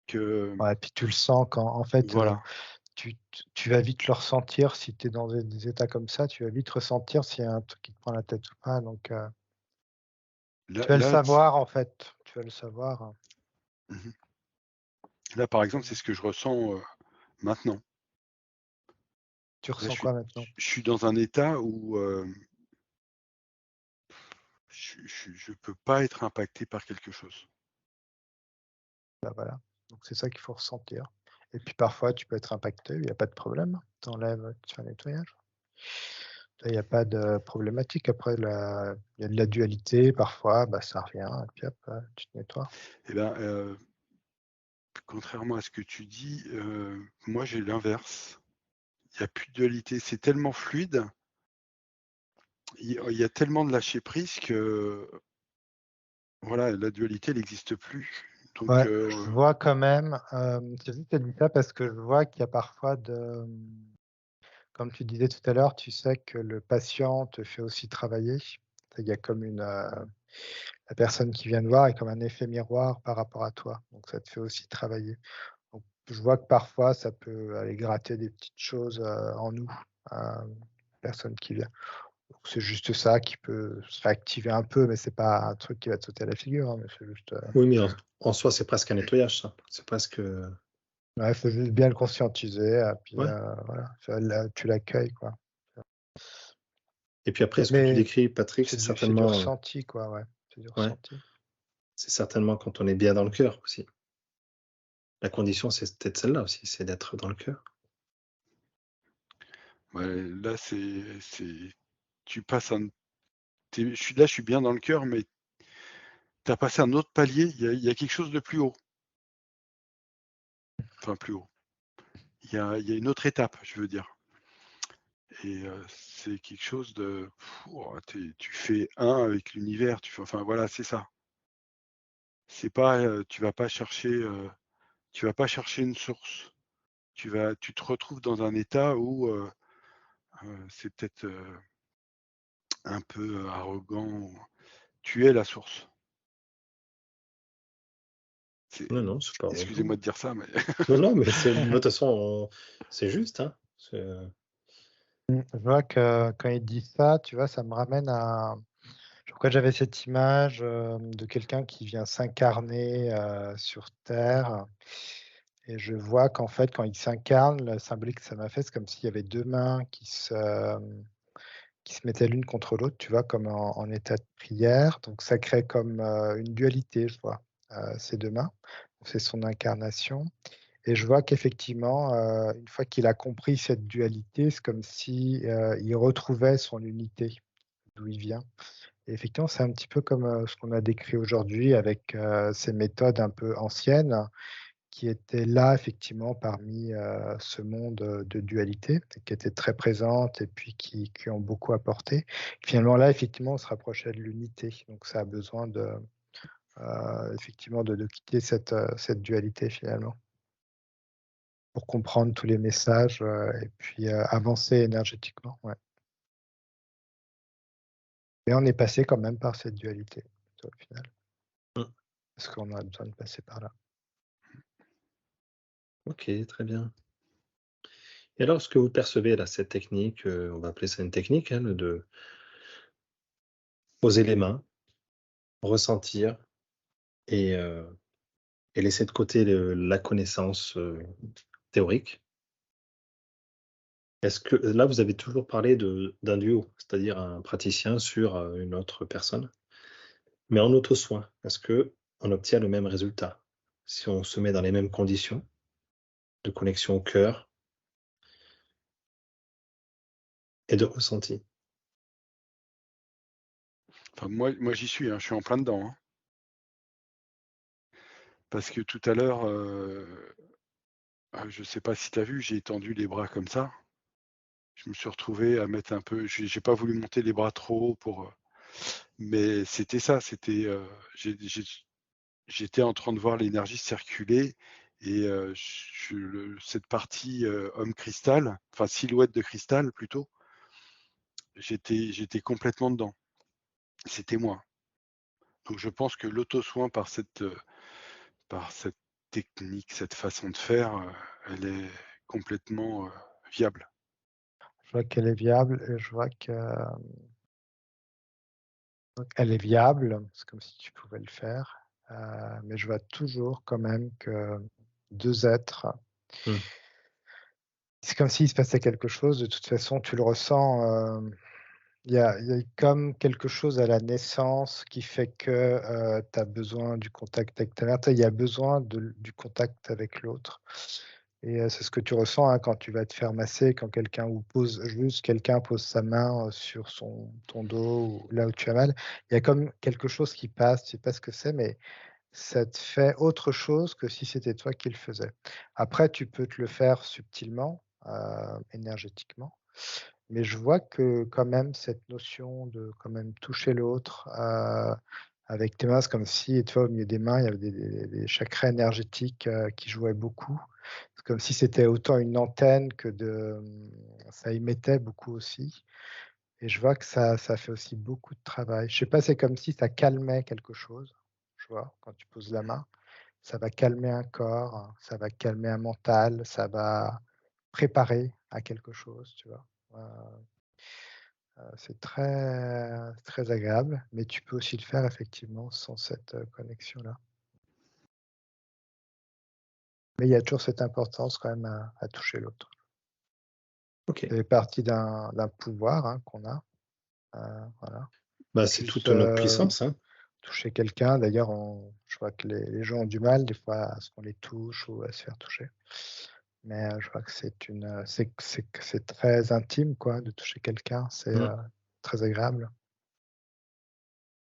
que Ouais, puis tu le sens quand en fait, voilà. tu vas vite le ressentir si tu es dans des états comme ça, tu vas vite ressentir s'il y a un truc qui te prend la tête ou pas, donc Là tu vas le là s savoir, en fait, tu vas le savoir. mmh Là, par exemple, c'est ce que je ressens, maintenant. Tu Là, ressens quoi maintenant? je suis dans un état où, je peux pas être impacté par quelque chose. Bah, voilà, donc c'est ça qu'il faut ressentir et puis parfois tu peux être impacté, il y a pas de problème, tu enlèves, tu fais un nettoyage. Là, il y a pas de problématique. Après il y a de la dualité parfois, bah, ça revient et puis hop, tu te nettoies. Et ben, contrairement à ce que tu dis, moi, j'ai l'inverse. Il y a plus de dualité, c'est tellement fluide, il y a tellement de lâcher prise que, voilà, la dualité, elle n'existe plus. Donc Ouais, je vois quand même, j'ai juste dit ça parce que je vois qu'il y a parfois comme tu disais tout à l'heure, tu sais que le patient te fait aussi travailler. Il y a comme la personne qui vient te voir est comme un effet miroir par rapport à toi, donc ça te fait aussi travailler. Donc je vois que parfois ça peut aller gratter des petites choses, en nous, la personne qui vient. Donc c'est juste ça qui peut se réactiver un peu, mais c'est pas un truc qui va te sauter à la figure, hein, mais c'est juste, Oui, mais en soi, c'est presque un nettoyage, ça. C'est presque, ouais, faut juste bien le conscientiser et puis, ouais. voilà, tu l'accueilles, quoi. Et puis après, ce que tu Mais décris, Patrick, c'est du ressenti, quoi, ouais, c'est du ouais, ressenti. c'est certainement quand on est bien dans le cœur aussi. La condition, c'est peut-être celle-là aussi, c'est d'être dans le cœur. ouais, là, tu passes un je suis bien dans le cœur, mais tu as passé un autre palier, il y a quelque chose de plus haut. Enfin plus haut. Il y a une autre étape, je veux dire et c'est quelque chose de oh, tu fais un avec l'univers, enfin voilà, c'est ça. C'est pas, tu vas pas chercher une source. Tu te retrouves dans un état où, c'est peut-être, un peu arrogant, tu es la source. C'est Non, non, c'est pas arrogant. excusez-moi de dire ça, mais Non, non, mais c'est de toute façon, c'est juste, hein. Je vois que quand il dit ça, tu vois, ça me ramène à pourquoi j'avais cette image, de quelqu'un qui vient s'incarner, sur terre et je vois qu'en fait, quand il s'incarne, la symbolique que ça m'a fait, c'est comme s'il y avait 2 mains qui se mettaient l'une contre l'autre, tu vois, comme en état de prière. Donc ça crée comme, une dualité, je vois, ces 2 mains. C'est son incarnation et je vois qu'effectivement, une fois qu'il a compris cette dualité, c'est comme si, il retrouvait son unité, d'où il vient. Et effectivement, c'est un petit peu comme, ce qu'on a décrit aujourd'hui avec, ces méthodes un peu anciennes qui étaient là effectivement parmi, ce monde, de dualité et qui étaient très présentes et puis qui ont beaucoup apporté. Finalement là, effectivement, on se rapprochait de l'unité, donc ça a besoin effectivement de quitter cette dualité finalement pour comprendre tous les messages, et puis, avancer énergétiquement, ouais. Mais on est passé quand même par cette dualité, au final, Mmh. parce qu'on a besoin de passer par là. OK, très bien. Et alors, ce que vous percevez là, cette technique, on va appeler ça une technique, hein, de poser les mains, ressentir et heu et laisser de côté la connaissance, théorique. Est-ce que là, vous avez toujours parlé d'un duo, c'est-à-dire un praticien sur, une autre personne, mais en auto-soin, est-ce qu'on obtient le même résultat? Si on se met dans les mêmes conditions de connexion au cœur et de ressenti? Enfin, moi j'y suis, hein, je suis en plein dedans, hein. Parce que tout à l'heure, je sais pas si tu as vu, j'ai étendu les bras comme ça. Je me suis retrouvé à mettre un peu j'ai pas voulu monter les bras trop haut mais c'était ça, j'étais en train de voir l'énergie circuler et cette partie, homme cristal, enfin silhouette de cristal plutôt, j'étais complètement dedans. C'était moi. Donc je pense que l'auto-soin par cette technique, cette façon de faire, elle est complètement, viable. Je vois qu'elle est viable et je vois que donc elle est viable, c'est comme si tu pouvais le faire, mais je vois toujours quand même que 2 êtres, Mmh. c'est comme s'il se passait quelque chose, de toute façon tu le ressens, il y a comme quelque chose à la naissance qui fait que, tu as besoin du contact avec ta mère. Tu sais, il y a besoin du contact avec l'autre et c'est ce que tu ressens, hein, quand tu vas te faire masser, quand quelqu'un pose sa main, sur ton dos ou là où tu as mal. Il y a comme quelque chose qui passe, tu sais pas ce que c'est, mais ça te fait autre chose que si c'était toi qui le faisais. Après, tu peux te le faire subtilement, énergétiquement, mais je vois que quand même cette notion de quand même toucher l'autre, avec tes mains, c'est comme si, tu vois, au milieu des mains, il y avait des chakras énergétiques, qui jouaient beaucoup. C'est comme si c'était autant une antenne que ça émettait beaucoup aussi et je vois que ça fait aussi beaucoup de travail. Je sais pas, c'est comme si ça calmait quelque chose, tu vois? Quand tu poses la main, ça va calmer un corps, ça va calmer un mental, ça va préparer à quelque chose, tu vois? C'est très agréable, mais tu peux aussi le faire effectivement sans cette, connexion-là. Mais il y a toujours cette importance quand même à toucher l'autre. OK. Ça fait partie d'un pouvoir, hein, qu'on a, voilà. Bah, c'est Juste, toute notre puissance, hein. toucher quelqu'un, d'ailleurs je vois que les gens ont du mal des fois à ce qu'on les touche ou à se faire toucher. Mais, je vois que c'est très intime quoi de toucher quelqu'un, c'est, Mmh. très agréable.